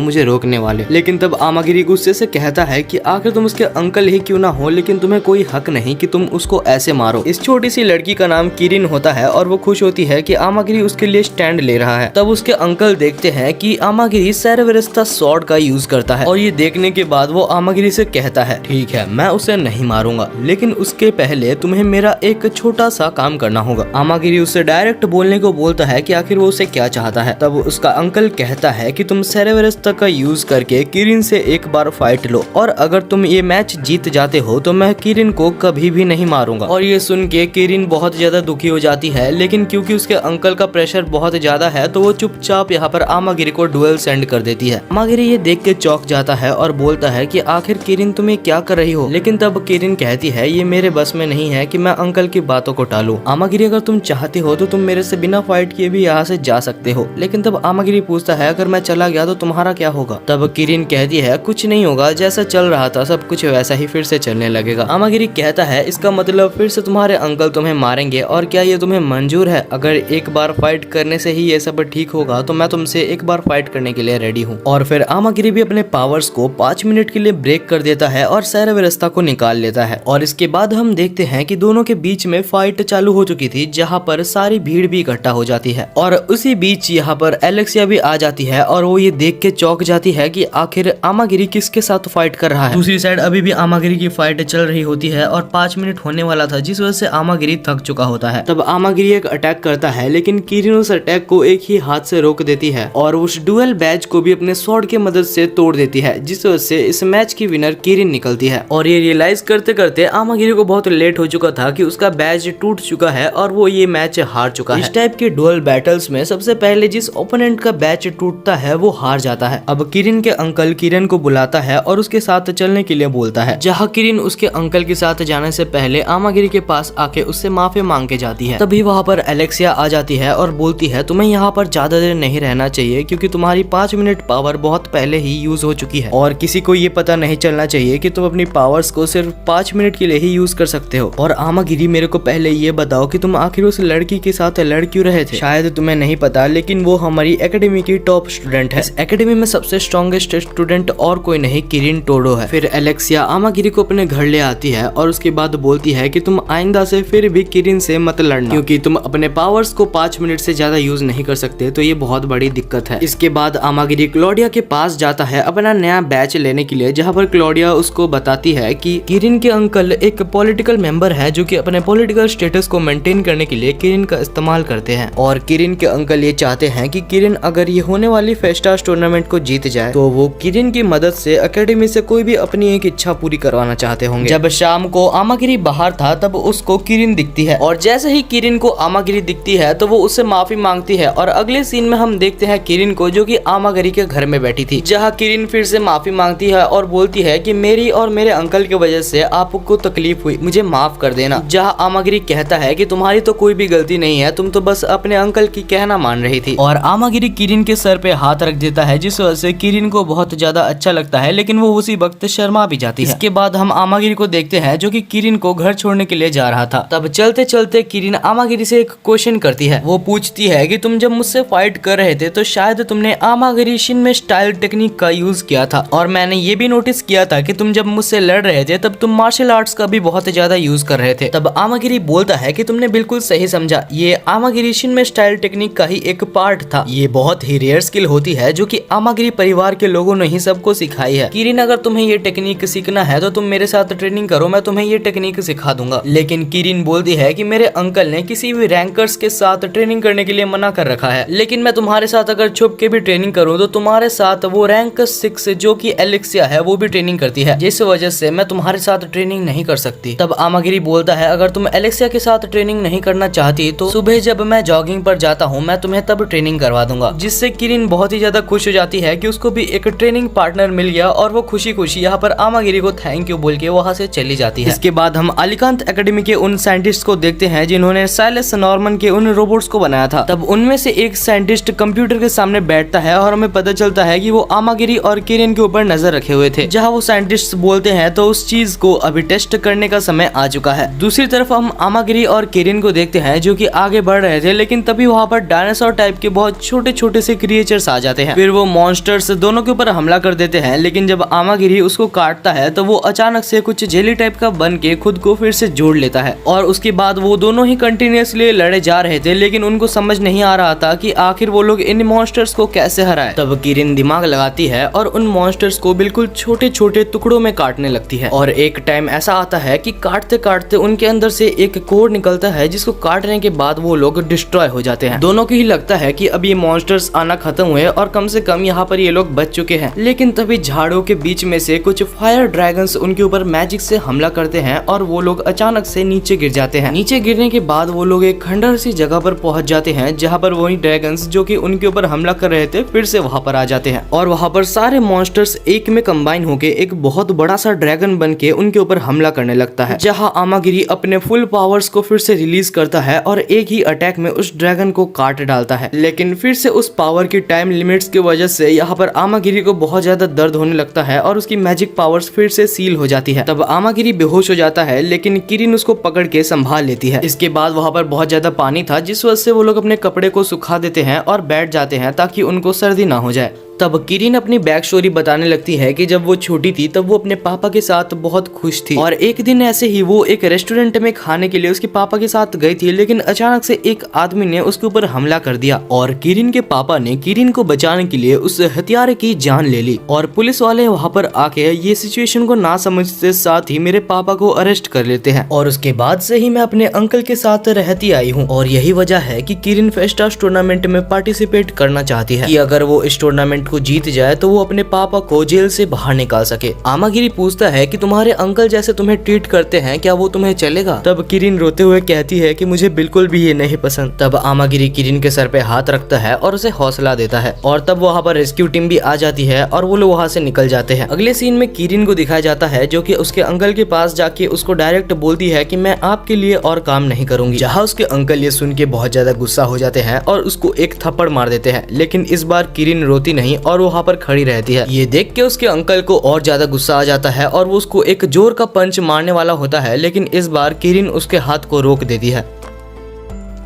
मुझे रोकने वाले। लेकिन तब आमागिरी गुस्से से कहता है कि आखिर तुम उसके अंकल ही क्यों ना हो, लेकिन तुम्हें कोई हक नहीं कि तुम उसको ऐसे मारो। इस छोटी सी लड़की का नाम किरिन होता है और वो खुश होती है कि आमागिरी उसके लिए स्टैंड ले रहा है। तब उसके अंकल देखते हैं कि आमागिरी सेरेबरस्ता स्वॉर्ड का यूज करता है और ये देखने के बाद वो आमागिरी से कहता है ठीक है मैं उसे नहीं मारूंगा, लेकिन उसके पहले तुम्हें मेरा एक छोटा सा काम करना होगा। आमागिरी उससे डायरेक्ट बोलने को बोलता है कि आखिर वो उसे क्या चाहता है। तब उसका अंकल कहता है कि तुम सेरेबरस्ता का यूज करके किरिन से एक बार फाइट लो और अगर तुम ये मैच जीत जाते हो तो मैं किरिन को कभी भी नहीं मारूंगा। और ये सुन के किरिन बहुत ज्यादा दुखी हो जाती है, लेकिन क्योंकि उसके अंकल का प्रेशर बहुत ज्यादा है तो वो चुपचाप यहाँ पर आमागिरी को डुएल सेंड कर देती है। आमागिरी ये देख के चौंक जाता है और बोलता है कि आखिर किरिन तुम ये क्या कर रही हो, लेकिन तब किरिन कहती है ये मेरे बस में नहीं है कि मैं अंकल की बातों को टालूं। आमागिरी अगर तुम चाहते हो तो तुम मेरे से बिना फाइट किए भी यहाँ से जा सकते हो। लेकिन तब आमागिरी पूछता है अगर मैं चला गया तो तुम्हारा क्या होगा। तब किरिन कहती है कुछ नहीं होगा, जैसा चल रहा था सब कुछ वैसा ही फिर से चलने लगेगा। आमागिरी कहता है इसका मतलब फिर से तुम्हारे अंकल तुम्हें मारेंगे और क्या ये तुम्हें मंजूर है? अगर एक बार फाइट करने से ही ये सब ठीक होगा तो मैं तुमसे एक बार फाइट करने के लिए रेडी हूँ। और फिर आमागिरी भी अपने पावर्स को 5 मिनट के लिए ब्रेक कर देता है और सेरेबरस्ता को निकाल लेता है। और इसके बाद हम देखते हैं कि दोनों के बीच में फाइट चालू हो चुकी थी, जहाँ पर सारी भीड़ भी इकट्ठा हो जाती है और उसी बीच यहाँ पर एलेक्सिया भी आ जाती है और वो ये देख के चौंक जाती है कि आखिर आमागिरी किसके साथ फाइट कर रहा है। दूसरी साइड अभी भी आमागिरी की फाइट चल रही होती है और 5 मिनट होने वाला था, जिस वजह से आमागिरी थक चुका होता है। तब आमागिरी एक अटैक करता है, लेकिन किरिन उस अटैक को एक ही हाथ से रोक देती है और उस डुअल बैज को भी अपने स्वॉर्ड की मदद से तोड़ देती है, जिस वजह से इस मैच की विनर किरिन निकलती है। और ये रियलाइज करते करते आमागिरी को बहुत लेट हो चुका था कि उसका बैज टूट चुका है और वो ये मैच हार चुका है। इस टाइप के डुअल बैटल्स में सबसे पहले जिस ओपोनेंट का बैच टूटता है वो हार जाता है। अब किरिन के अंकल किरिन को बुलाता है और उसके साथ चलने के लिए बोलता है, जहाँ किरिन उसके अंकल के साथ जाने से पहले आमागिरी के पास आके उससे माफी मांग के जाती है। तभी वहाँ पर एलेक्सिया आ जाती है और बोलती है तुम्हें यहाँ पर ज्यादा देर नहीं रहना चाहिए क्योंकि तुम्हारी 5 मिनट पावर बहुत पहले ही यूज हो चुकी है और किसी को ये पता नहीं चलना चाहिए कि तुम अपनी पावर्स को सिर्फ 5 मिनट के लिए ही यूज कर सकते हो। और आमागिरी मेरे को पहले ये बताओ कि तुम आखिर उस लड़की के साथ लड़ क्यों रहे थे? शायद तुम्हें नहीं पता, लेकिन वो हमारी एकेडमी की टॉप स्टूडेंट है। इस एकेडमी में सबसे स्ट्रॉन्गेस्ट स्टूडेंट और कोई नहीं किरिन टोडो है। फिर एलेक्सिया आमागिरी को अपने घर ले आती है और उसके बाद बोलती है कि तुम आइंदा से फिर भी किरिन से मत लड़ना, क्योंकि तुम अपने पावर्स को 5 मिनट से ज्यादा यूज नहीं कर सकते, तो ये बहुत बड़ी दिक्कत है। इसके बाद आमागिरी क्लॉडिया के पास जाता है अपना नया बैच लेने के लिए, जहाँ पर क्लॉडिया उसको बताती है कि किरिन के अंकल एक पॉलिटिकल मेंबर है जो कि अपने पॉलिटिकल स्टेटस को मेंटेन करने के लिए किरिन का इस्तेमाल करते हैं। और किरिन के अंकल ये चाहते हैं कि किरिन अगर ये होने वाली फेस्टास टूर्नामेंट को जीत जाए तो वो किरिन की मदद से एकेडमी से कोई भी अपनी एक इच्छा पूरी करवाना चाहते होंगे। जब शाम को आमागिरी बाहर था तब उसको किरिन दिखती है और जैसे ही किरिन को आमागिरी दिखती है तो वो उससे माफी मांगती है। और अगले सीन में हम देखते हैं किरिन को जो कि आमागिरी के घर में बैठी थी, जहाँ किरिन फिर से माफी मांगती है और बोलती है कि मेरी और मेरे अंकल की वजह से आपको तकलीफ हुई, मुझे माफ कर देना। जहाँ आमागिरी कहता है कि तुम्हारी तो कोई भी गलती नहीं है, तुम तो बस अपने अंकल की कहना मान रही थी। और आमागिरी किरिन के सर पे हाथ रख देता है, जिस वजह से किरिन को बहुत ज्यादा अच्छा लगता है, लेकिन वो उसी वक्त शर्मा भी जाती है। इसके बाद हम आमागिरी को देखते हैं जो कि किरिन को घर छोड़ने के लिए जा रहा था। तब चलते चलते किरिन आमागिरी से एक क्वेश्चन करती है। वो पूछती है कि तुम जब मुझसे फाइट कर रहे थे तो शायद तुमने आमागिरी शिनमे स्टाइल टेक्निक का यूज किया था, और मैंने ये भी नोटिस किया था कि तुम जब मुझसे लड़ रहे थे तब तुम मार्शल आर्ट्स का भी बहुत ज्यादा यूज कर रहे थे। तब आमागिरी बोलता है कि तुमने बिल्कुल सही समझा, ये आमागिरी शिनमे स्टाइल टेक्निक का ही एक पार्ट था। ये बहुत ही रेयर स्किल होती है जो कि आमागिरी परिवार के लोगों ने ही सबको सिखाई है। किरिन अगर तुम्हें ये टेक्निक सीखना है तो तुम मेरे साथ ट्रेनिंग करो, मैं तुम्हें ये टेक्निक सिखा दूंगा। लेकिन किरिन बोलती है कि मेरे अंकल ने किसी भी रैंकर्स के साथ ट्रेनिंग करने के लिए मना कर रखा है, लेकिन मैं तुम्हारे साथ अगर छुप के भी ट्रेनिंग करूं तो तुम्हारे साथ वो रैंक 6 जो कि एलेक्सिया है वो भी ट्रेनिंग करती है, जिस वजह से मैं तुम्हारे साथ ट्रेनिंग नहीं कर सकती। तब आमागिरी बोलता है अगर तुम एलेक्सिया के साथ ट्रेनिंग नहीं करना चाहती तो सुबह जब मैं जॉगिंग पर जाता हूँ मैं तुम्हें तब ट्रेनिंग करवा दूंगा। जिससे किरिन बहुत ही ज्यादा खुश हो जाती है कि उसको भी एक ट्रेनिंग पार्टनर मिल गया और वो खुशी खुशी यहाँ पर आमागिरी को थैंक यू बोल के वहाँ से चली जाती है। इसके बाद हम अलीकांत एकेडमी के उन साइंटिस्ट को देखते हैं जिन्होंने साइलस नॉर्मन के उन रोबोट्स को बनाया था। तब उनमें से एक साइंटिस्ट कंप्यूटर के सामने बैठता है और हमें पता चलता है कि वो आमागिरी और किरिन के ऊपर नजर रखे हुए थे। जहाँ वो साइंटिस्ट बोलते हैं तो उस चीज को अभी टेस्ट करने का समय आ चुका है। दूसरी तरफ हम आमागिरी और किरिन को देखते हैं जो कि आगे बढ़ रहे थे, लेकिन तभी वहाँ पर डायनासोर टाइप के बहुत छोटे छोटे से क्रिएचर्स आ जाते हैं। फिर वो मॉन्स्टर्स दोनों के ऊपर हमला कर देते हैं, लेकिन जब आमागिरी उसको काटता है तो वो अचानक से कुछ जेली टाइप का बन के खुद को फिर से जोड़ लेता है। और उसके बाद वो दोनों ही कंटिन्यूअसली लड़े जा रहे थे, लेकिन उनको समझ नहीं आ रहा था कि आखिर वो लोग इन मॉन्स्टर्स को कैसे हराए। तब किरिन दिमाग लगाती है और उन मॉन्स्टर्स को बिल्कुल छोटे छोटे टुकड़ों में काटने लगती है। और एक टाइम ऐसा आता है कि काटते काटते उनके अंदर से एक कोड निकलता है जिसको काटने के बाद वो लोग डिस्ट्रॉय हो जाते हैं। दोनों को ही लगता है कि अब ये मॉन्स्टर्स आना खत्म हुए और कम से कम यहाँ पर ये लोग बच चुके हैं। लेकिन तभी झाड़ों के बीच में से कुछ फायर ड्रैगन्स उनके ऊपर मैजिक से हमला करते हैं और वो लोग अचानक से नीचे गिर जाते हैं। नीचे गिरने के बाद वो लोग एक खंडर सी जगह पर पहुंच जाते हैं जहाँ पर वही ड्रैगन्स जो कि उनके ऊपर हमला कर रहे थे फिर से वहाँ पर आ जाते हैं और वहाँ पर सारे मॉन्स्टर्स एक में कंबाइन होके एक बहुत बड़ा सा ड्रैगन बन के उनके ऊपर हमला करने लगता है। जहाँ आमागिरी अपने फुल पावर्स को फिर से रिलीज करता है और एक ही अटैक में उस ड्रैगन को काट डालता है। लेकिन फिर से उस पावर की टाइम लिमिट्स की वजह से यहाँ पर आमागिरी को बहुत ज्यादा दर्द होने लगता है और उसकी मैजिक पावर्स फिर से सील हो जाती है। तब आमागिरी बेहोश हो जाता है, लेकिन किरिन उसको पकड़ के संभाल लेती है। इसके बाद वहाँ पर बहुत ज्यादा पानी था जिस वजह से वो लोग अपने कपड़े को सुखा देते हैं और बैठ जाते हैं ताकि उनको सर्दी ना हो जाए। तब किरिन अपनी बैक स्टोरी बताने लगती है कि जब वो छोटी थी तब वो अपने पापा के साथ बहुत खुश थी और एक दिन ऐसे ही वो एक रेस्टोरेंट में खाने के लिए उसके पापा के साथ गई थी, लेकिन अचानक से एक आदमी ने उसके ऊपर हमला कर दिया और किरिन के पापा ने किरिन को बचाने के लिए उस हत्यारे की जान ले ली और पुलिस वाले वहाँ पर आके ये सिचुएशन को ना समझते साथ ही मेरे पापा को अरेस्ट कर लेते हैं। और उसके बाद से ही मैं अपने अंकल के साथ रहती आई हूँ और यही वजह है कि किरिन फेस्टास टूर्नामेंट में पार्टिसिपेट करना चाहती है कि अगर वो इस टूर्नामेंट को जीत जाए तो वो अपने पापा को जेल से बाहर निकाल सके। आमागिरी पूछता है कि तुम्हारे अंकल जैसे तुम्हें ट्रीट करते हैं क्या वो तुम्हें चलेगा? तब किरिन रोते हुए कहती है कि मुझे बिल्कुल भी ये नहीं पसंद। तब आमागिरी किरिन के सर पे हाथ रखता है और उसे हौसला देता है और तब वहाँ पर रेस्क्यू टीम भी आ जाती है और वो लोग वहाँ से निकल जाते हैं। अगले सीन में किरिन को दिखाया जाता है जो कि उसके अंकल के पास जाके उसको डायरेक्ट बोलती है कि मैं आपके लिए और काम नहीं करूंगी। जहाँ उसके अंकल ये सुन के बहुत ज्यादा गुस्सा हो जाते हैं और उसको एक थप्पड़ मार देते हैं, लेकिन इस बार किरिन रोती नहीं और वहाँ पर खड़ी रहती है। ये देख के उसके अंकल को और ज्यादा गुस्सा आ जाता है और वो उसको एक जोर का पंच मारने वाला होता है, लेकिन इस बार किरिन उसके हाथ को रोक देती है।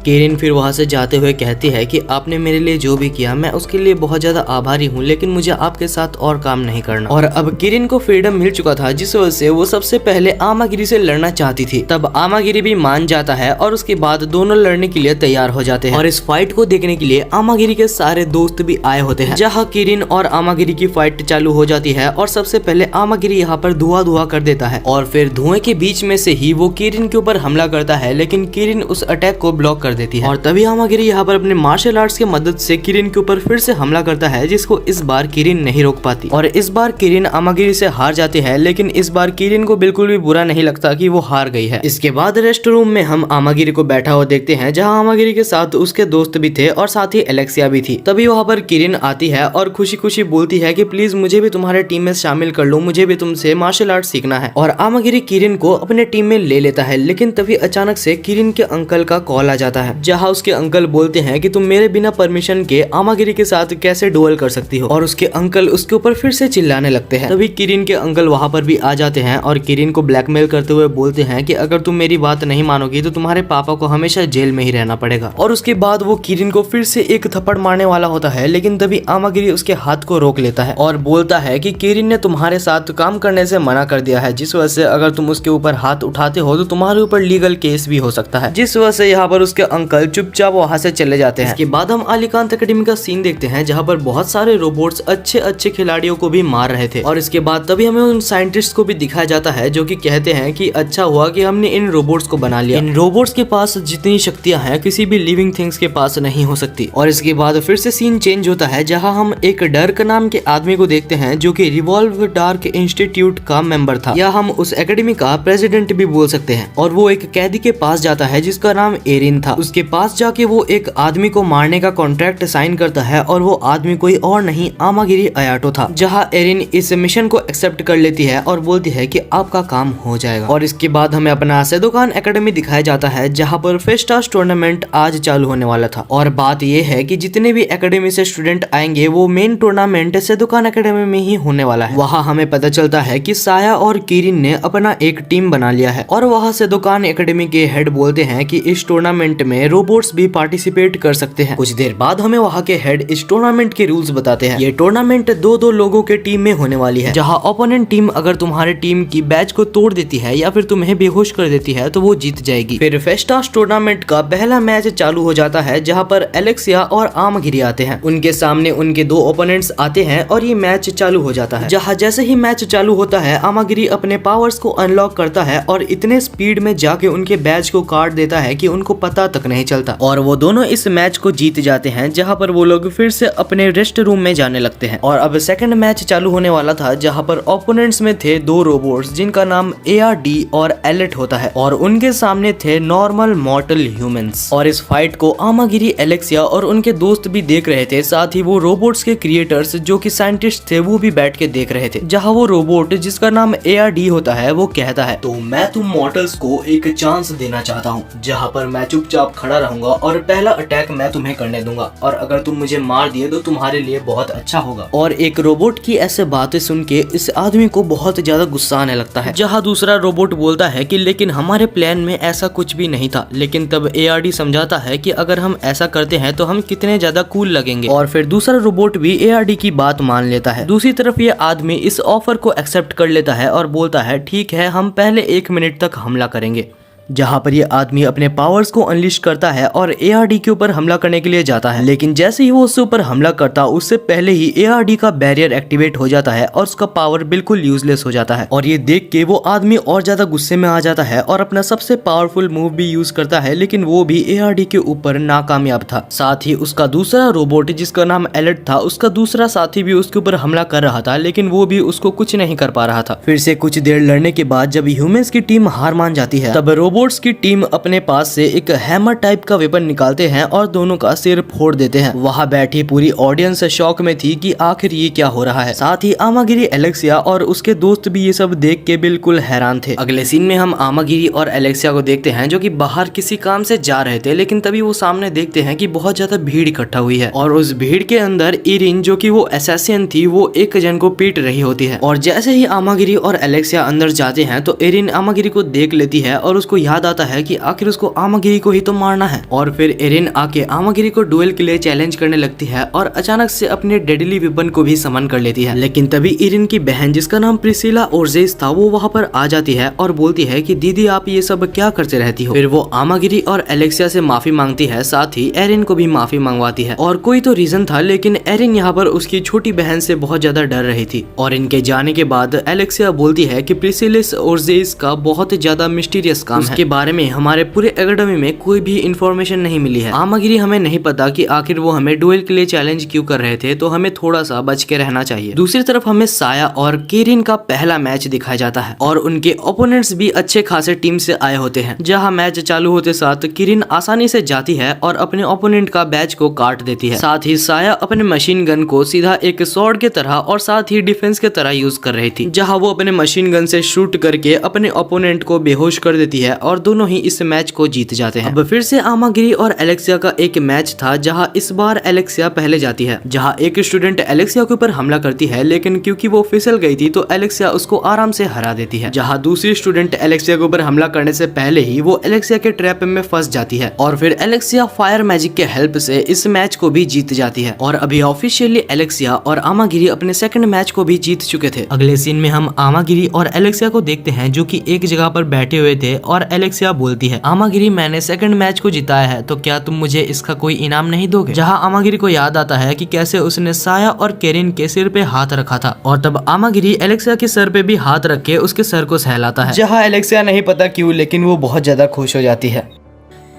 किरिन फिर वहाँ से जाते हुए कहती है कि आपने मेरे लिए जो भी किया मैं उसके लिए बहुत ज्यादा आभारी हूँ, लेकिन मुझे आपके साथ और काम नहीं करना। और अब किरिन को फ्रीडम मिल चुका था जिस वजह से वो सबसे पहले आमागिरी से लड़ना चाहती थी। तब आमागिरी भी मान जाता है और उसके बाद दोनों लड़ने के लिए तैयार हो जाते हैं और इस फाइट को देखने के लिए आमागिरी के सारे दोस्त भी आए होते हैं। जहाँ किरिन और आमागिरी की फाइट चालू हो जाती है और सबसे पहले आमागिरी यहाँ पर धुआं कर देता है और फिर धुएं के बीच में से ही वो किरिन के ऊपर हमला करता है, लेकिन किरिन उस अटैक को ब्लॉक कर देती है। और तभी आमागिरी यहाँ पर अपने मार्शल आर्ट्स की मदद से किरिन के ऊपर फिर से हमला करता है जिसको इस बार किरिन नहीं रोक पाती और इस बार किरिन आमागिरी से हार जाती है। लेकिन इस बार किरिन को बिल्कुल भी बुरा नहीं लगता कि वो हार गई है। इसके बाद रेस्ट रूम में हम आमागिरी को बैठा हुआ देखते हैं जहाँ आमागिरी के साथ उसके दोस्त भी थे और साथ ही एलेक्सिया भी थी। तभी वहाँ पर किरिन आती है और खुशी खुशी बोलती है कि प्लीज मुझे भी तुम्हारे टीम में शामिल कर लो, मुझे भी तुमसे मार्शल आर्ट सीखना है। और आमागिरी किरिन को अपने टीम में ले लेता है, लेकिन तभी अचानक से किरिन के अंकल का कॉल आ जाता है जहाँ उसके अंकल बोलते हैं कि तुम मेरे बिना परमिशन के आमागिरी के साथ कैसे डुएल कर सकती हो। और उसके अंकल उसके ऊपर फिर से चिल्लाने लगते हैं। तभी किरिन के अंकल वहाँ पर भी आ जाते हैं और किरिन को ब्लैकमेल करते हुए बोलते हैं कि अगर तुम मेरी बात नहीं मानोगी तो तुम्हारे पापा को हमेशा जेल में ही रहना पड़ेगा। और उसके बाद वो किरिन को फिर से एक थप्पड़ मारने वाला होता है, लेकिन तभी आमागिरी उसके हाथ को रोक लेता है और बोलता है कि किरिन ने तुम्हारे साथ काम करने से मना कर दिया है, जिस वजह से अगर तुम उसके ऊपर हाथ उठाते हो तो तुम्हारे ऊपर लीगल केस भी हो सकता है। जिस वजह से यहाँ पर उसके अंकल चुपचाप वहाँ से चले जाते हैं। इसके बाद हम अलीकांत एकेडमी का सीन देखते हैं जहाँ पर बहुत सारे रोबोट्स अच्छे अच्छे खिलाड़ियों को भी मार रहे थे। और इसके बाद तभी हमें उन साइंटिस्ट को भी दिखाया जाता है जो कि कहते हैं कि अच्छा हुआ कि हमने इन रोबोट्स को बना लिया। इन रोबोट्स के पास जितनी शक्तियां हैं किसी भी लिविंग थिंग्स के पास नहीं हो सकती। और इसके बाद फिर से सीन चेंज होता है जहाँ हम एक डर्क नाम के आदमी को देखते हैं जो कि रिवॉल्व डार्क इंस्टीट्यूट का मेंबर था, या हम उस एकेडमी का प्रेसिडेंट भी बोल सकते हैं। और वो एक कैदी के पास जाता है जिसका नाम एरिन था। उसके पास जाके वो एक आदमी को मारने का कॉन्ट्रैक्ट साइन करता है और वो आदमी कोई और नहीं आमागिरी अयाटो था। जहाँ एरिन इस मिशन को एक्सेप्ट कर लेती है और बोलती है कि आपका काम हो जाएगा। और इसके बाद हमें अपना सेदोकान एकेडमी दिखाया जाता है जहाँ पर फेस्टास टूर्नामेंट आज चालू होने वाला था। और बात ये है कि जितने भी एकेडमी से स्टूडेंट आएंगे वो मेन टूर्नामेंट सेदोकान एकेडमी में ही होने वाला है। वहाँ हमें पता चलता है कि साया और किरिन ने अपना एक टीम बना लिया है। और वहाँ सेदोकान एकेडमी के हेड बोलते हैं कि इस टूर्नामेंट में रोबोट्स भी पार्टिसिपेट कर सकते हैं। कुछ देर बाद हमें वहाँ के हेड इस टूर्नामेंट के रूल्स बताते हैं। ये टूर्नामेंट दो लोगों के टीम में होने वाली है, जहाँ ओपोनेंट टीम अगर तुम्हारे टीम की बैच को तोड़ देती है या फिर तुम्हें बेहोश कर देती है तो वो जीत जाएगी। फिर फेस्टास टूर्नामेंट का पहला मैच चालू हो जाता है जहाँ पर एलेक्सिया और आमागिरी आते हैं। उनके सामने उनके दो ओपोनेंट्स आते हैं और ये मैच चालू हो जाता है। जहाँ जैसे ही मैच चालू होता है आमागिरी अपने पावर्स को अनलॉक करता है और इतने स्पीड में जाके उनके बैच को काट देता है कि उनको पता तक नहीं चलता। और वो दोनों इस मैच को जीत जाते हैं, जहाँ पर वो लोग फिर से अपने रेस्ट रूम में जाने लगते हैं। और अब सेकंड मैच चालू होने वाला था जहाँ पर ओपोनेंट्स में थे दो रोबोट्स जिनका नाम ARD और एलेट होता है और उनके सामने थे नॉर्मल मॉर्टल ह्यूमंस। और इस फाइट को आमागिरी, एलेक्सिया और उनके दोस्त भी देख रहे थे। साथ ही वो रोबोट्स के क्रिएटर्स जो कि साइंटिस्ट थे वो भी बैठ के देख रहे थे। जहाँ वो रोबोट जिसका नाम ARD होता है वो कहता है, तो मैं तुम मॉर्टल्स को एक चांस देना चाहता हूँ जहाँ पर मैं चुपचाप खड़ा रहूंगा और पहला अटैक मैं तुम्हें करने दूंगा और अगर तुम मुझे मार दिए तो तुम्हारे लिए बहुत अच्छा होगा। और एक रोबोट की ऐसे बातें सुन के इस आदमी को बहुत ज्यादा गुस्सा आने लगता है। जहाँ दूसरा रोबोट बोलता है कि लेकिन हमारे प्लान में ऐसा कुछ भी नहीं था। लेकिन तब ARD समझाता है कि अगर हम ऐसा करते हैं तो हम कितने ज्यादा कूल लगेंगे। और फिर दूसरा रोबोट भी ARD की बात मान लेता है। दूसरी तरफ ये आदमी इस ऑफर को एक्सेप्ट कर लेता है और बोलता है ठीक है, हम पहले 1 मिनट तक हमला करेंगे। जहाँ पर ये आदमी अपने पावर्स को अनलिश करता है और ARD के ऊपर हमला करने के लिए जाता है। लेकिन जैसे ही वो उसके ऊपर हमला करता उससे पहले ही ARD का बैरियर एक्टिवेट हो जाता है और उसका पावर बिल्कुल यूजलेस हो जाता है। और ये देख के वो आदमी और ज्यादा गुस्से में आ जाता है और अपना सबसे पावरफुल मूव भी यूज करता है, लेकिन वो भी ARD के ऊपर नाकामयाब था। साथ ही उसका दूसरा रोबोट जिसका नाम एलेट था, उसका दूसरा साथी भी उसके ऊपर हमला कर रहा था, लेकिन वो भी उसको कुछ नहीं कर पा रहा था। फिर से कुछ देर लड़ने के बाद जब ह्यूमंस की टीम हार मान जाती है तब रोबोट्स की टीम अपने पास से एक हैमर टाइप का वेपन निकालते हैं और दोनों का सिर फोड़ देते हैं। वहाँ बैठी पूरी ऑडियंस शॉक में थी कि आखिर ये क्या हो रहा है। साथ ही आमागिरी, एलेक्सिया और उसके दोस्त भी ये सब देख के बिल्कुल हैरान थे। अगले सीन में हम आमागिरी और एलेक्सिया को देखते हैं जो कि बाहर किसी काम से जा रहे थे, लेकिन तभी वो सामने देखते हैं कि बहुत ज्यादा भीड़ इकट्ठा हुई है और उस भीड़ के अंदर इरिन जो कि वो असैसिन थी वो एक जन को पीट रही होती है। और जैसे ही आमागिरी और एलेक्सिया अंदर जाते हैं तो इरिन आमागिरी को देख लेती है और उसको याद आता है कि आखिर उसको आमागिरी को ही तो मारना है। और फिर इरिन आके आमागिरी को डुएल के लिए चैलेंज करने लगती है और अचानक से अपने डेडली वेपन को भी समन कर लेती है। लेकिन तभी इरिन की बहन जिसका नाम प्रिसिला ओर्जेस था वो वहाँ पर आ जाती है और बोलती है कि दीदी आप ये सब क्या करते रहती हो। फिर वो आमागिरी और एलेक्सिया से माफी मांगती है, साथ ही एरिन को भी माफी मंगवाती है। और कोई तो रीजन था, लेकिन एरिन यहाँ पर उसकी छोटी बहन से बहुत ज्यादा डर रही थी। और इनके जाने के बाद एलेक्सिया बोलती है कि प्रिसिलिस ओर्जेस का बहुत ज्यादा मिस्टीरियस काम है, उसके बारे में हमारे पूरे एकेडमी में कोई भी इंफॉर्मेशन नहीं मिली है। आमागिरी हमें नहीं पता कि आखिर वो हमें डुएल के लिए चैलेंज क्यों कर रहे थे, तो हमें थोड़ा सा बच के रहना चाहिए। दूसरी तरफ हमें साया और किरिन का पहला मैच दिखाया जाता है और उनके ओपोनेंट्स भी अच्छे खासे टीम से आए होते हैं। जहां मैच चालू होते साथ किरिन आसानी से जाती है और अपने ओपोनेंट का बैच को काट देती है। साथ ही साया अपने मशीन गन को सीधा एक स्वॉर्ड के तरह और साथ ही डिफेंस के तरह यूज कर रही थी, जहां वो अपने मशीन गन से शूट करके अपने ओपोनेंट को बेहोश कर देती है और दोनों ही इस मैच को जीत जाते हैं। अब फिर से आमागिरी और एलेक्सिया का एक मैच था जहां इस बार एलेक्सिया पहले जाती है। जहां एक स्टूडेंट एलेक्सिया के ऊपर हमला करती है, लेकिन क्योंकि वो फिसल गई थी तो एलेक्सिया उसको आराम से हरा देती है। जहां दूसरी स्टूडेंट एलेक्सिया के ऊपर हमला करने से पहले ही वो एलेक्सिया के ट्रैप में फंस जाती है और फिर एलेक्सिया फायर मैजिक के हेल्प से इस मैच को भी जीत जाती है। और अभी ऑफिशियली एलेक्सिया और आमागिरी अपने सेकंड मैच को भी जीत चुके थे। अगले सीन में हम आमागिरी और एलेक्सिया को देखते हैं जो कि एक जगह पर बैठे हुए थे और एलेक्सिया बोलती है, आमागिरी मैंने सेकंड मैच को जिताया है, तो क्या तुम मुझे इसका कोई इनाम नहीं दोगे? जहाँ आमागिरी को याद आता है कि कैसे उसने साया और केरिन के सिर पे हाथ रखा था, और तब आमागिरी एलेक्सिया के सर पे भी हाथ रख के उसके सर को सहलाता है, जहाँ एलेक्सिया नहीं पता क्यों लेकिन वो बहुत ज्यादा खुश हो जाती है।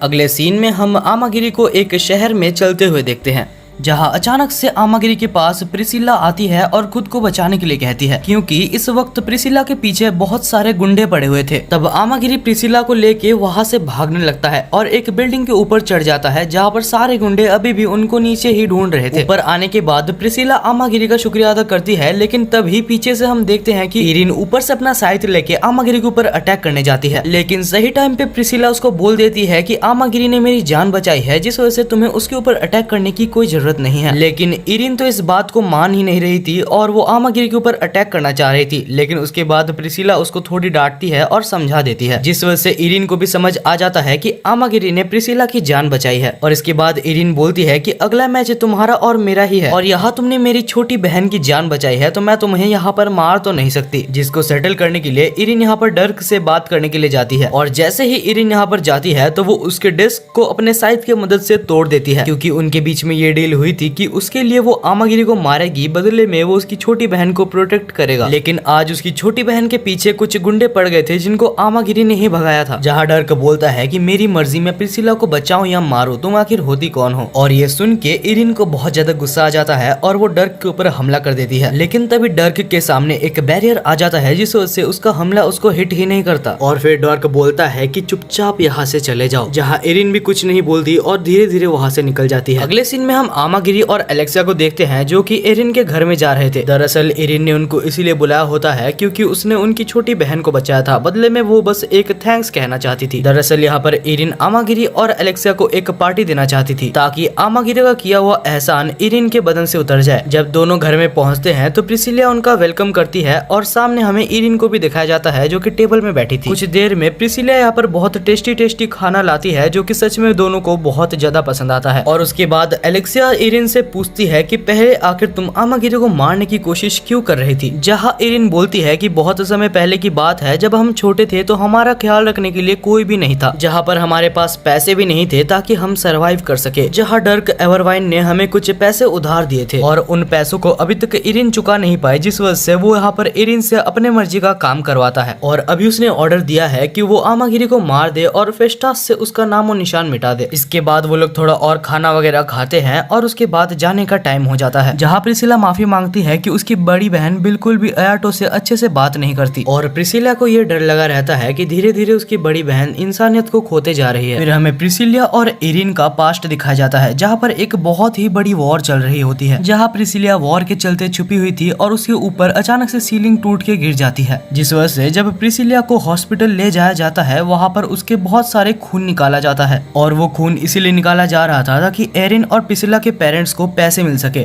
अगले सीन में हम आमागिरी को एक शहर में चलते हुए देखते हैं, जहां अचानक से आमागिरी के पास प्रिसिला आती है और खुद को बचाने के लिए कहती है, क्योंकि इस वक्त प्रिसिला के पीछे बहुत सारे गुंडे पड़े हुए थे। तब आमागिरी प्रिसिला को लेके वहां से भागने लगता है और एक बिल्डिंग के ऊपर चढ़ जाता है, जहां पर सारे गुंडे अभी भी उनको नीचे ही ढूंढ रहे थे। ऊपर आने के बाद प्रिसिला आमागिरी का शुक्रिया अदा करती है, लेकिन तभी पीछे से हम देखते हैं कि इरिन ऊपर से अपना साइकिल लेके आमागिरी के ऊपर अटैक करने जाती है, लेकिन सही टाइम पे प्रिसिला उसको बोल देती है कि आमागिरी ने मेरी जान बचाई है, जिस वजह से तुम्हें उसके ऊपर अटैक करने की कोई जरूरत नहीं है। लेकिन इरिन तो इस बात को मान ही नहीं रही थी और वो आमागिरी के ऊपर अटैक करना चाह रही थी, लेकिन उसके बाद प्रिसिला उसको थोड़ी डांटती है और समझा देती है, जिस वजह से इरिन को भी समझ आ जाता है कि आमागिरी ने प्रिसिला की जान बचाई है। और इसके बाद इरिन बोलती है कि अगला मैच तुम्हारा और मेरा ही है, और यहाँ तुमने मेरी छोटी बहन की जान बचाई है, तो मैं तुम्हें यहाँ पर मार तो नहीं सकती। जिसको सेटल करने के लिए इरिन यहाँ पर डर्क से बात करने के लिए जाती है, और जैसे ही इरिन यहाँ पर जाती है तो वो उसके डेस्क को अपने साइड की मदद से तोड़ देती है, क्योंकि उनके बीच में ये डील हुई थी कि उसके लिए वो आमागिरी को मारेगी, बदले में वो उसकी छोटी बहन को प्रोटेक्ट करेगा। लेकिन आज उसकी छोटी बहन के पीछे कुछ गुंडे पड़ गए थे जिनको आमागिरी ने ही भगाया था। जहाँ डर्क बोलता है कि मेरी मर्जी, मैं प्रिसिला को बचाऊं या मारूं, तुम आखिर होती कौन हो? और ये सुन के इरिन को बहुत ज्यादा गुस्सा आ जाता है और वो डर्क के ऊपर हमला कर देती है, लेकिन तभी डर्क के सामने एक बैरियर आ जाता है, जिस वजह से उसका हमला उसको हिट ही नहीं करता। और फिर डर्क बोलता है कि चुपचाप यहाँ से चले जाओ, जहाँ इरिन भी कुछ नहीं बोलती और धीरे धीरे वहाँ से निकल जाती है। अगले सीन में हम आमागिरी और एलेक्सिया को देखते हैं, जो कि इरिन के घर में जा रहे थे। दरअसल इरिन ने उनको इसीलिए बुलाया होता है क्योंकि उसने उनकी छोटी बहन को बचाया था, बदले में वो बस एक थैंक्स कहना चाहती थी। दरअसल यहाँ पर इरिन आमागिरी और एलेक्सिया को एक पार्टी देना चाहती थी, ताकि आमागिरी का किया हुआ एहसान इरिन के बदन से उतर जाए। जब दोनों घर में पहुंचते हैं तो प्रिसिला उनका वेलकम करती है और सामने हमें इरिन को भी दिखाया जाता है, जो कि टेबल में बैठी थी। कुछ देर में प्रिसिला यहाँ पर बहुत टेस्टी टेस्टी खाना लाती है, जो कि सच में दोनों को बहुत ज्यादा पसंद आता है। और उसके बाद एलेक्सिया इरिन से पूछती है कि पहले आखिर तुम आमागिरी को मारने की कोशिश क्यों कर रही थी? जहाँ इरिन बोलती है कि बहुत समय पहले की बात है, जब हम छोटे थे तो हमारा ख्याल रखने के लिए कोई भी नहीं था, जहाँ पर हमारे पास पैसे भी नहीं थे ताकि हम सरवाइव कर सके। जहाँ डर्क एवरवाइन ने हमें कुछ पैसे उधार दिए थे और उन पैसों को अभी तक इरिन चुका नहीं पाई, जिस वजह से वो यहाँ पर इरिन से अपने मर्जी का काम करवाता है। और अभी उसने ऑर्डर दिया है कि वो आमागिरी को मार दे और फेस्टास से उसका नामो निशान मिटा दे। इसके बाद वो लोग थोड़ा और खाना वगैरह खाते हैं और उसके बाद जाने का टाइम हो जाता है, जहाँ प्रिसिला माफी मांगती है कि उसकी बड़ी बहन बिल्कुल भी अयाटो से अच्छे से बात नहीं करती, और प्रिसिला को ये डर लगा रहता है कि धीरे धीरे उसकी बड़ी बहन इंसानियत को खोते जा रही है। फिर हमें प्रिसिला और इरिन का पास्ट दिखाया जाता है, जहाँ पर एक बहुत ही बड़ी वॉर चल रही होती है, जहाँ प्रिसिला वॉर के चलते छुपी हुई थी और उसके ऊपर अचानक से सीलिंग टूट के गिर जाती है, जिस वजह से जब प्रिसिला को हॉस्पिटल ले जाया जाता है, वहाँ पर उसके बहुत सारे खून निकाला जाता है। और वो खून इसीलिए निकाला जा रहा था ताकि इरिन और प्रिसिला के पेरेंट्स को पैसे मिल सके,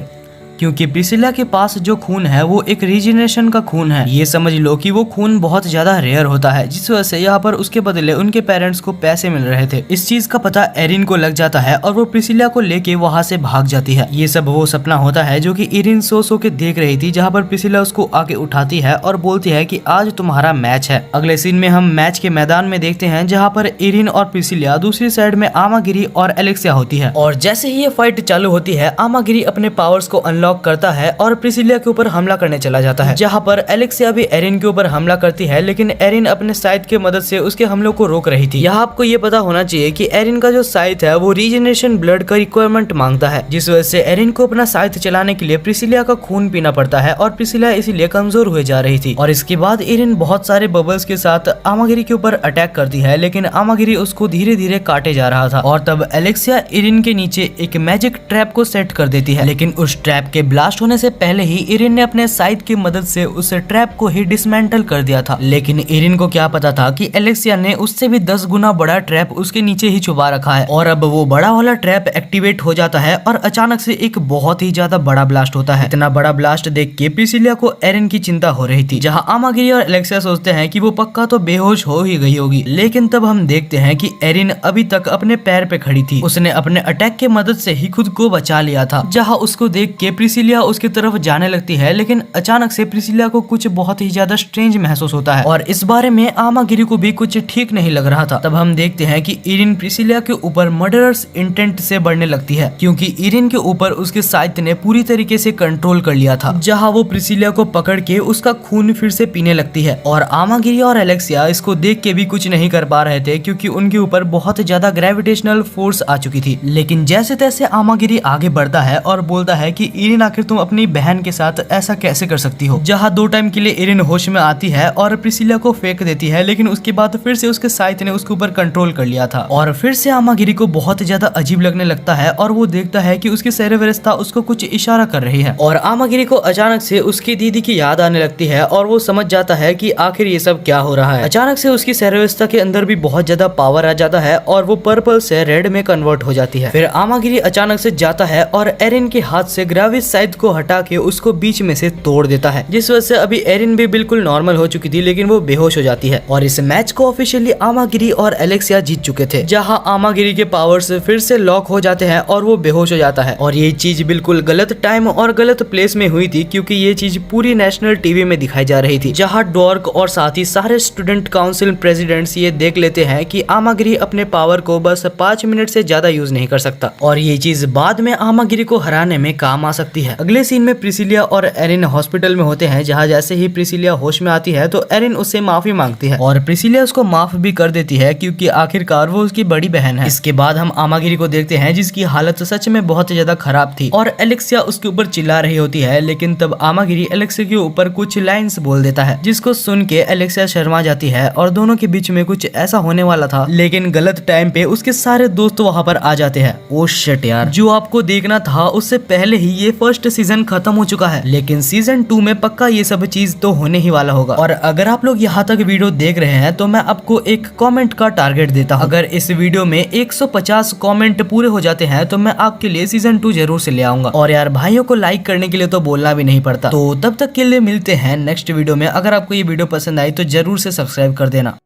क्योंकि प्रिसिला के पास जो खून है वो एक रीजनरेशन का खून है। ये समझ लो कि वो खून बहुत ज्यादा रेयर होता है, जिस वजह से यहाँ पर उसके बदले उनके पेरेंट्स को पैसे मिल रहे थे। इस चीज का पता इरिन को लग जाता है और वो प्रिसिला को लेके वहाँ से भाग जाती है। ये सब वो सपना होता है जो कि इरिन सो के देख रही थी, जहाँ पर प्रिसिला उसको आके उठाती है और बोलती है कि आज तुम्हारा मैच है। अगले सीन में हम मैच के मैदान में देखते हैं, जहाँ पर इरिन और प्रिसिला, दूसरी साइड में आमागिरी और एलेक्सिया होती है। और जैसे ही ये फाइट चालू होती है, आमागिरी अपने पावर्स को अनलॉक करता है और प्रिसिला के ऊपर हमला करने चला जाता है, जहाँ पर एलेक्सिया भी एरिन के ऊपर हमला करती है, लेकिन एरिन अपने साइड की मदद से उसके हमलों को रोक रही थी। यहाँ आपको ये पता होना चाहिए कि एरिन का जो साइड है वो रीजनरेशन ब्लड का रिक्वायरमेंट मांगता है, जिस वजह से एरिन को अपना साइड चलाने के लिए प्रिसिला का खून पीना पड़ता है और प्रिसिला इसीलिए कमजोर हुए जा रही थी। और इसके बाद एरिन बहुत सारे बबल्स के साथ आमागिरी के ऊपर अटैक करती है, लेकिन आमागिरी उसको धीरे धीरे काटे जा रहा था। और तब एलेक्सिया एरिन के नीचे एक मैजिक ट्रैप को सेट कर देती है, लेकिन उस ट्रैप के ब्लास्ट होने से पहले ही इरिन ने अपने साइड की मदद से उस ट्रैप को ही डिसमेंटल कर दिया था। लेकिन इरिन को क्या पता था कि एलेक्सिया ने उससे भी 10 गुना बड़ा ट्रैप उसके नीचे ही छुपा रखा है। और अब वो बड़ा वाला ट्रैप एक्टिवेट हो जाता है और अचानक से एक बहुत ही ज्यादा बड़ा ब्लास्ट होता है। इतना बड़ा ब्लास्ट देख के प्रिसिला को एरिन की चिंता हो रही थी, जहाँ आमागिरी और एलेक्सिया सोचते हैं कि वो पक्का तो बेहोश हो ही गई होगी। लेकिन तब हम देखते हैं कि एरिन अभी तक अपने पैर पे खड़ी थी। उसने अपने अटैक के मदद से ही खुद को बचा लिया था, जहाँ उसको देख के प्रिसिलिया उसकी तरफ जाने लगती है, लेकिन अचानक से प्रिसिलिया को कुछ बहुत ही ज्यादा स्ट्रेंज महसूस होता है और इस बारे में आमागिरी को भी कुछ ठीक नहीं लग रहा था। तब हम देखते हैं कि इरिन प्रिसिलिया के ऊपर मर्डरर्स इंटेंट से बढ़ने लगती है, क्योंकि इरिन के ऊपर उसके साइत्य ने पूरी तरीके से कंट्रोल कर लिया था, जहां वो प्रिसिलिया को पकड़ के उसका खून फिर से पीने लगती है। और आमागिरी और एलेक्सिया इसको देख के भी कुछ नहीं कर पा रहे थे, क्योंकि उनके ऊपर बहुत ज्यादा ग्रेविटेशनल फोर्स आ चुकी थी। लेकिन जैसे तैसे आमागिरी आगे बढ़ता है और बोलता है कि इरिन आखिर तुम अपनी बहन के साथ ऐसा कैसे कर सकती हो। जहां 2 टाइम के लिए इरिन होश में आती है और प्रिसिलिया को फेंक देती है, लेकिन उसके बाद फिर से उसके साइत्य ने उसके ऊपर कंट्रोल कर लिया था और फिर से आमागिरी को बहुत ज्यादा अजीब लगने लगता है और वो देखता है कि उसकी सेरेब्रस्ता उसको कुछ इशारा कर रही है। और आमागिरी को अचानक से उसकी दीदी की याद आने लगती है और वो समझ जाता है कि आखिर ये सब क्या हो रहा है। अचानक से उसकी सेरेब्रस्ता के अंदर भी बहुत ज्यादा पावर आ जाता है और वो पर्पल से रेड में कन्वर्ट हो जाती है। फिर आमागिरी अचानक से जाता है और एरिन के हाथ से ग्रेविस साइड को हटा के उसको बीच में से तोड़ देता है, जिस वजह से अभी एरिन भी बिल्कुल नॉर्मल हो चुकी थी, लेकिन वो बेहोश हो जाती है। और इस मैच को ऑफिशियली आमागिरी और एलेक्सिया जीत चुके थे, जहां आमागिरी के पावर्स फिर से लॉक हो जाते हैं और वो बेहोश हो जाता है। और ये चीज बिल्कुल गलत टाइम और गलत प्लेस में हुई थी, क्योंकि ये चीज पूरी नेशनल टीवी में दिखाई जा रही थी, जहां डॉर्क और साथ ही सारे स्टूडेंट काउंसिल प्रेसिडेंट्स ये देख लेते हैं कि आमागिरी अपने पावर को बस 5 मिनट से ज्यादा यूज नहीं कर सकता और ये चीज बाद में आमागिरी को हराने में काम आ सकती है। अगले सीन में प्रिसिलिया और एरिन हॉस्पिटल में होते हैं, जहां जैसे ही प्रिसिलिया होश में आती है तो एरिन उससे माफी मांगती है और प्रिसिलिया उसको माफ भी कर देती है, क्योंकि आखिरकार वो उसकी बड़ी बहन है। इसके बाद हम आमागिरी को देखते हैं, जिसकी हालत सच में बहुत ज्यादा खराब थी और एलेक्सिया उसके ऊपर चिल्ला रही होती है, लेकिन तब आमागिरी एलेक्सिया के ऊपर कुछ लाइंस बोल देता है, जिसको सुन के एलेक्सिया शर्मा जाती है और दोनों के बीच में कुछ ऐसा होने वाला था, लेकिन गलत टाइम पे उसके सारे दोस्त वहां पर आ जाते हैं। ओ शिट यार, जो आपको देखना था उससे पहले ही ये फर्स्ट सीजन खत्म हो चुका है, लेकिन सीजन 2 में पक्का ये सब चीज तो होने ही वाला होगा। और अगर आप लोग यहाँ तक वीडियो देख रहे हैं तो मैं आपको एक कमेंट का टारगेट देता हूँ। अगर इस वीडियो में 150 कमेंट पूरे हो जाते हैं तो मैं आपके लिए सीजन 2 जरूर से ले आऊंगा। और यार भाइयों को लाइक करने के लिए तो बोलना भी नहीं पड़ता। तो तब तक के लिए मिलते हैं नेक्स्ट वीडियो में। अगर आपको ये वीडियो पसंद आई तो जरूर से सब्सक्राइब कर देना।